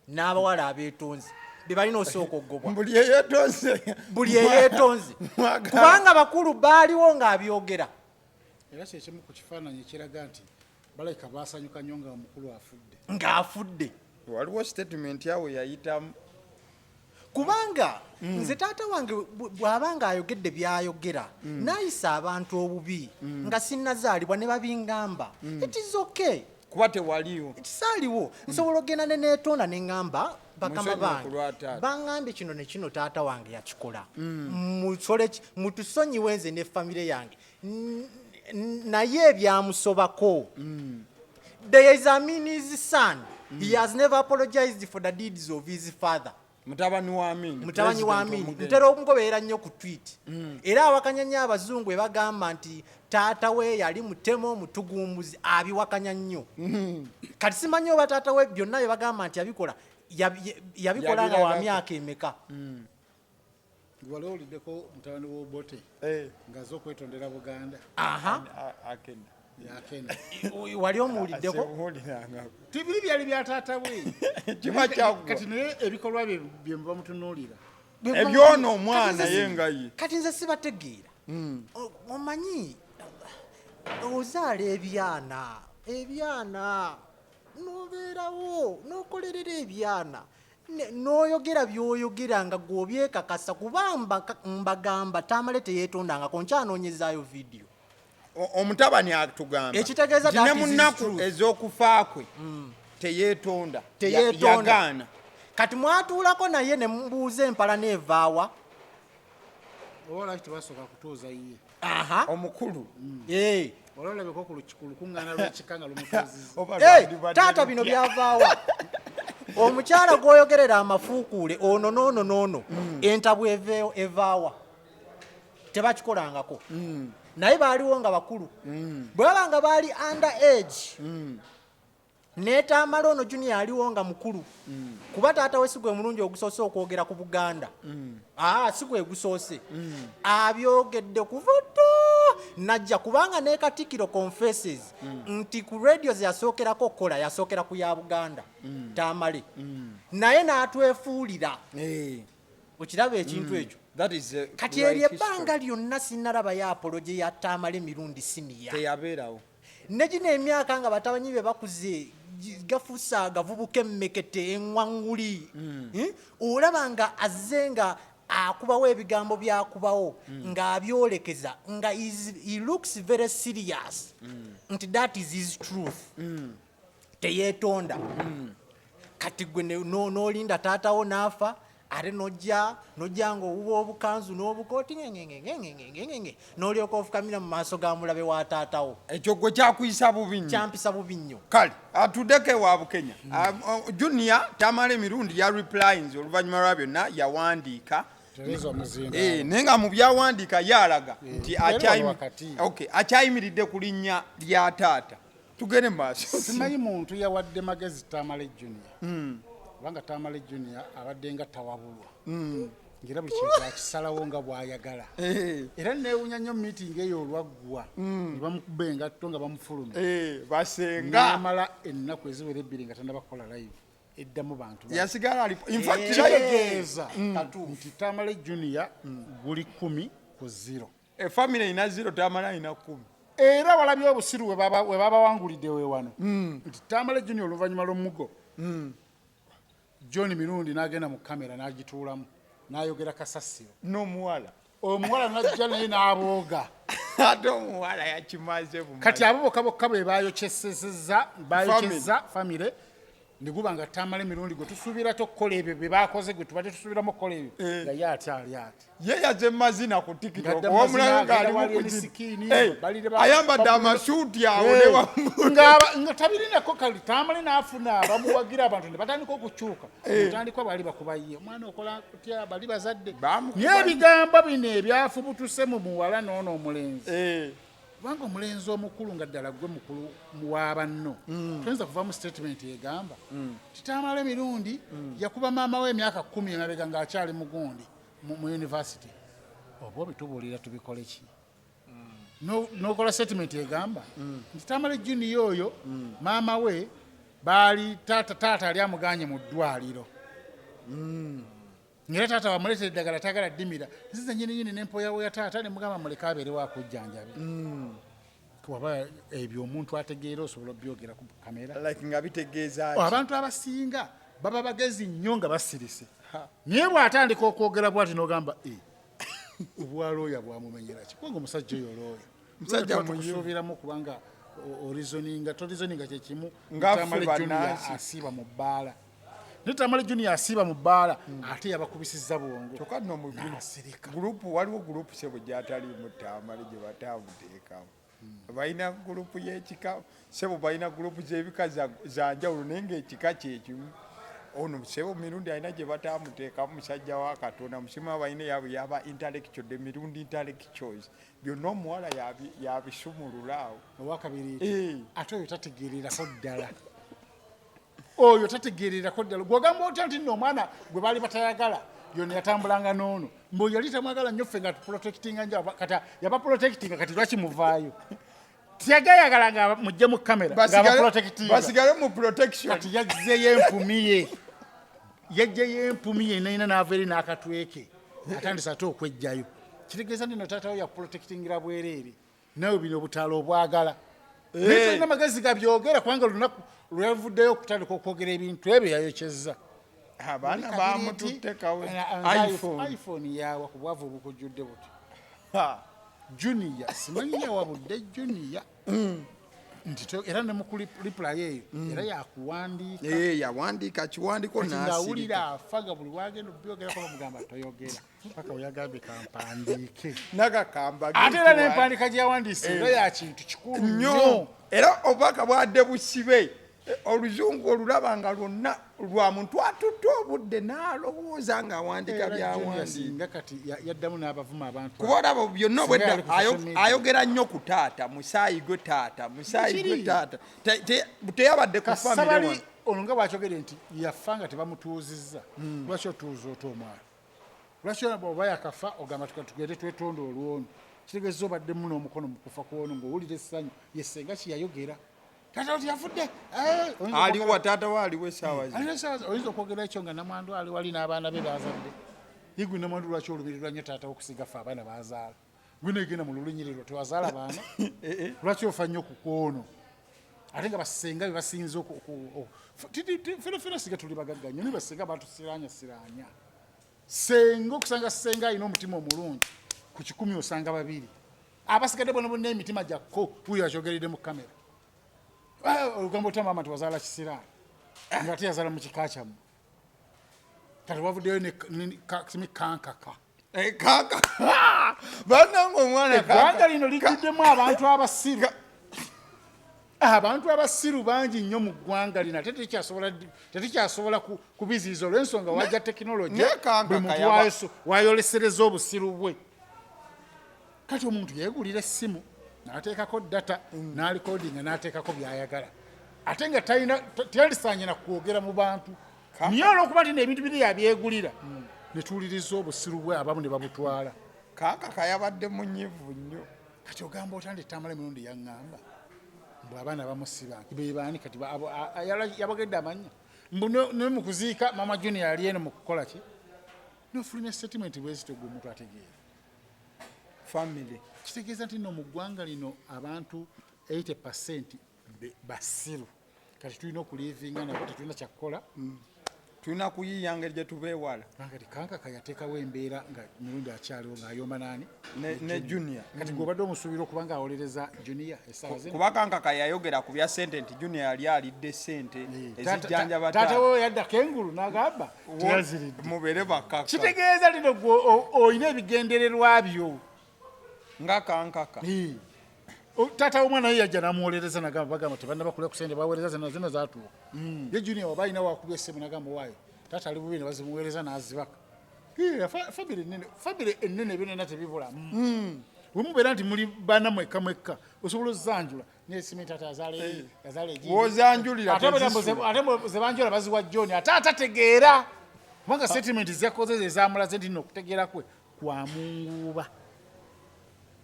n'abawala abeetonze. Be balina osooka okugobwa. Buli eyeetonze. Buli eyeetonze. Kubanga bakulu baaliwo ng'abyogera. Era kyekimu ku kifaananyi ekiraga nti balabika baasanyuka nnyo nga omukulu afudde. Ng'afudde. Waliwo statement yawe yayitamu. Kubanga nze taata wange bw'abanga ayogedde byayogera n'ayisa abantu obubi nga sinnazaalibwa ne babingamba. It is okay. Kuba tewaliwo. Tisaaliwo. Nsobola ogenda ne neetonda ne ŋŋamba bakama bange baŋŋambye kino ne kino taata wange yakikola. Mutusonyiwe nze ne famire yange. Naye ebyamusobako. There is a his son. He has never apologized for the deeds of his father. Mutabani wa Amini. Ntera omugoberera nnyo ku tweet. Era awakanya nnyo abazungu bwe bagamba nti taata we yali mutemo mutugumbuzi abiwakanya nnyo. Kati simanyi oba taata we byonna bye bagamba nti yabikola yabikola nga wa myaka emeka. Wali oliddeko mutabani w'Obote ng'azze okwetondera Buganda. Yakena. Wali omuwuliddeko? Tibiri byali bya taata we. Kati naye ebikolwa bye muba mutunuulira. Ebyono omwana ye nga ye. Kati nze sibategeera. Omanyi ozaala ebyana n'obeerawo n'okolerera ebyana n'oyogera by'oyogera nga gw'obyekakasa kuba mbagamba Tamale teyeetondangako nkyanoonyezaayo vidiyo. Omutabani atugamba ekitegeeza ne munnaku ez'okufa kwe teyeetonda. Yagaana. Kati mwatuulako naye ne mubuuza empala n'evaawa. Ola tebasooka kutuuza ye. Omukulu. Ololabeko ku lukuŋŋaana lw'ekika nga lumutuuzizza. Taata bino byavaawa. Omukyala gw'oyogerera amafuukuule ono n'ono. Entabwe evaawa. Tebakikolangako. naye baaliwo nga bakulu bwe baba nga baali under age ne Tamale ono junior aliwo nga mukulu kuba taata we sigwe mulungi ogusoose okwogera ku Buganda sigwe gusoose abyogedde kuvuto najja kubanga ne Katikkiro confesses nti ku radio yasookerako okukola yasookera ku ya Buganda Tamale naye n'atwefuulira okiraba ekintu ekyo kati eryo ebbanga lyonna sinnalaba ya apology ya Tamale Mirundi siniya teyabeerawo ne gino emyaka nga batabanyi be bakuze gafuusa agavubuka emmekete enwanguli olaba nga azze nga akubawo ebigambo byakubawo ng'abyolekeza nga he looks very serious nti that is his truth teyeetonda kati gwe n'olinda taatawo n'afa ate nojja ng'owuba obukanzu n'obukooti ngenge n'olyoka ofukamira mu maaso ga mulabe wa taatawo ekyo gwe kyakuyisa bubi nnyo kyampisa bubi nnyo kale atuddeko ewa Bukenya junior Tamale Mirundi ya replies oluvannyuma lwa byonna yawandiika naye nga mu byawandiika yalaga nti akyayimiridde ku linnya lya taata tugende mu maaso simanyi muntu yawadde magezi Tamale junior kubanga Tamale junior abadde nga tawabulwa ngira buli kintu akisalawo nga bw'ayagala era neewunya nnyo meeting eyo olwaggwa ne bamukuba engatto nga bamufulumya basenga n'amala ennaku eziwera ebbiri nga tannaba kukola live eddamu bantu yasigala kitegeeza nti Tamale junior guli 10-0 efamily erina 0 Tamale alina 10 era walabye obusiru we babawangulidde weewano nti Tamale junior oluvannyuma lw'omugo John Mirundi n'agenda mu kamera n'agituulamu n'ayogera kasasiro n'omuwala omuwala n'ajja naye n'abooga ate omuwala yakimaze kati abo bokka bwe bayokyesezza famire ndiguba nga Tamale Mirundi gwe tusuubira tokukola ebyo bye baakoze gwe tubadde tusuubiramu okukola ebyo nga ye akyali ate ye yaze mazina ku TikTok omulaga ng'alimu ayambadde amasuuti awo nga tabirinako kali Tamale n'afuna bamuwagira abantu ne batandika okukyuka mutandikwa baali bakubaye omwana okola kutya bali bazadde naye ebigambo bino ebyafubutuse mu muwala n'ono omulenzi kubanga omulenzi omukulu nga ddala gwe mukulu wabanno tuyinza kuva mu statement egamba Tamale Mirundi yakuba maama we emyaka 10 emabega ng'akyali mugundi mu university oba obitubuulira tubikole ki n'okola statement egamba nti Tamale junior oyo maama we baali taata ali amuganye mu ddwaliro ngera taata bamuleetera eddagala tagala ddimira nzize nyininyini n'empoyawo ya taata ne mugamba muleka abeerewo akujjanjabe waba ebyo omuntu ategeera osobola obyogera ku kamera nga bitegeeza abantu abasinga baba bagezi nnyo nga basirise naye bw'atandika okwogera bwati n'ogamba obwalooya bwamumenyera ki kubanga omusajja oyo olooya tukusuubiramu kubanga orizoninga kyekimu Tamale junior asiiba mu bbaala ne Tamale junior asiiba mu bbaala ate yabakubisizza bwongo kyokka nno mu gurupu waliwo gurupu sebo gy'ataliimu Tamale gye bataamuteekamu balina gurupu y'ekika sebo balina gurupu z'ebika za njawulo naye ng'ekika kyekimu ono sebo Mirundi alina gye bataamuteekamu musajja wa Katonda musima balina yaabwe yaba intellectual the Mirundi intellectuals byonna omuwala yabisumululaawo owakabiri ate oyo tategeererako ddala oyo tategeererako ddala gwogamba otya nti nno omwana gwe baali batayagala yonna yatambulanga n'ono mbu yali tamwagala nnyo ffe nga tuprotectinga nja kati yaba protectinga kati lwaki muvaayo tiyagayagala nga mujje mu kamera basigale mu protection kati yajjeyo empumi ye nayina n'ava eri n'akatweke atandisa ate okwejjayo kitegeeza nti no taatawo yaprotectingira bwereere nawe bino obutaala obwagala naye tulina amagezi gabyogera kubanga olunaku lwevuddeyo okutandika okwogera ebintu ebyo yayokyezza abaana bamututtekawo iphone yawa ku bwavu obukujjudde buti junior simanyi yawabudde junior nti era ne mu reply eyo era yakuwandiika yawandiika kiwandiko n'awulira afaga buli wagenda obyogerako bamugamba toyogera paka oyagambye kampandiike ate era n'empandiika gye yawandiise era ya kintu kikulu nnyo era obubaka bwadde busibe oluzungu olulaba nga lwonna lwa muntu atutte obudde n'alowooza ng'awandika byawandiika kati yaddamu n'abavuma abantu kuba olaba byonna obwedda ayogera nnyo ku taata musaayi gwe taata musaayi gwe taata teyabadde ku famire ono nga bw'akyogere nti yafa nga tebamutuuzizza lwaki otuuza ota omwana lwaki oba yakafa ogamba tugende twetonda olwono kitegeeza obadde mu n'omukono mu kufa kwono ng'owulira essanyu yesenga kiyayogera taata oti yafudde aliwa taata we aliwo essaawa oyinza okwogera ekyo nga namwandu ali wali n'abaana be bazadde yegwe namwandu lwaki olumirirwa nnyo taata okusiga ffe abaana bazaala gwe negenda mu lulunyiriro tewazaala baana lwaki ofa nnyo ku kwono ate nga basenga be basinze fena siga tuli bagagga nnyo naye basenga batusiranya senga okusanga senga alina omutima omulungi ku 100 osanga 2 abasigadde bona bonna emitima gyakko wuyo akyogeredde mu kamera olugambo ota maama tewazaala kisiraani nga ate yazaala mu kika kyamu kati wavuddeyo kankaka bannange omwana eggwanga lino ligiddemu abantu abasiru bangi nnyo mu ggwanga lino ate tetukyasobola kubiziiza olw'ensonga wajja tekinologi buli muntu wayolesereza obusiru bwe kati omuntu yeegulira essimu n'ateekako data n'alikodinga n'ateekako byayagala ate nga tiyalisaanye na kwogera mu bantu niye olw'okuba nti n'ebintu biri yabyegulira ne tuwuliriza obusiru bwe abamu ne babutwala kankaka yabadde munyivu nnyo kati ogamba otande Tamale Mirundi yaŋŋamba mbu abaana bamusibange bebaani kati yabagedde amanya mbu ne mu kuziika mama Junior ali eno mu kukola ki nofulina statement bwezitogwa omuntu ategeera family kitegeeza nti no mu ggwanga lino abantu 80% basiru kati tulina okulivinga nabo tetulina kyakukola tulina kuyiiya ngeri gye tubeewala kati kankaka yateekawo embeera nga Mirundi akyaliwo ng'ayomba nani ne Junior kati gw'obadde omusuubira okuba ng'awolereza Junior essaawa zino kuba kankaka yayogera ku bya ssente nti Junior yali alidde ssente ezijjanjaba taata we yaddako engulu n'agamba teyaziridde mubeere bakaka kitegeeza lino gwe olina ebigendererwa byo nga kankaka taata w'omwana ye yajja n'amuwolereza nagamba bagamba tebannabakula ku sente baweereza zino zaatuuka ye Junior waba alina wakubya essimu nagamba waayo taata ali bubi ne bazimuweereza n'azibaka famire ennene binena tebibulamu wemubeera nti muli baana mwekka osobola ozanjula n'essimu taata yazaala wozanjulira ate zebanjula baziwa John ate atategeera kubanga settlement zakoze ezamulaze nti n'okutegeera kwe kwa munguuba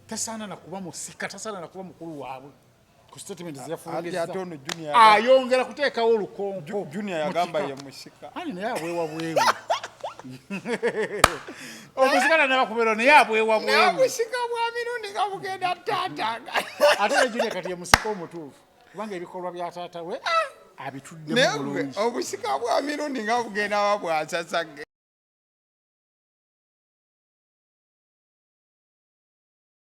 tasaana nakuba musika tasaana nakuba mukulu waabwe ku statement ziyafungiriza ayongera kuteekawo olukonko Junior yagamba ye musika ani naye abwewa bwewe omusikana nabakubeera naye abwewa bwewe musika bwa Mirundi nga bugenda taatanga ate ne Junior kati ye musika omutuufu kubanga ebikolwa bya taata we abituddemu bulungi obusika bwa Mirundi nga bugenda bwa bwasasage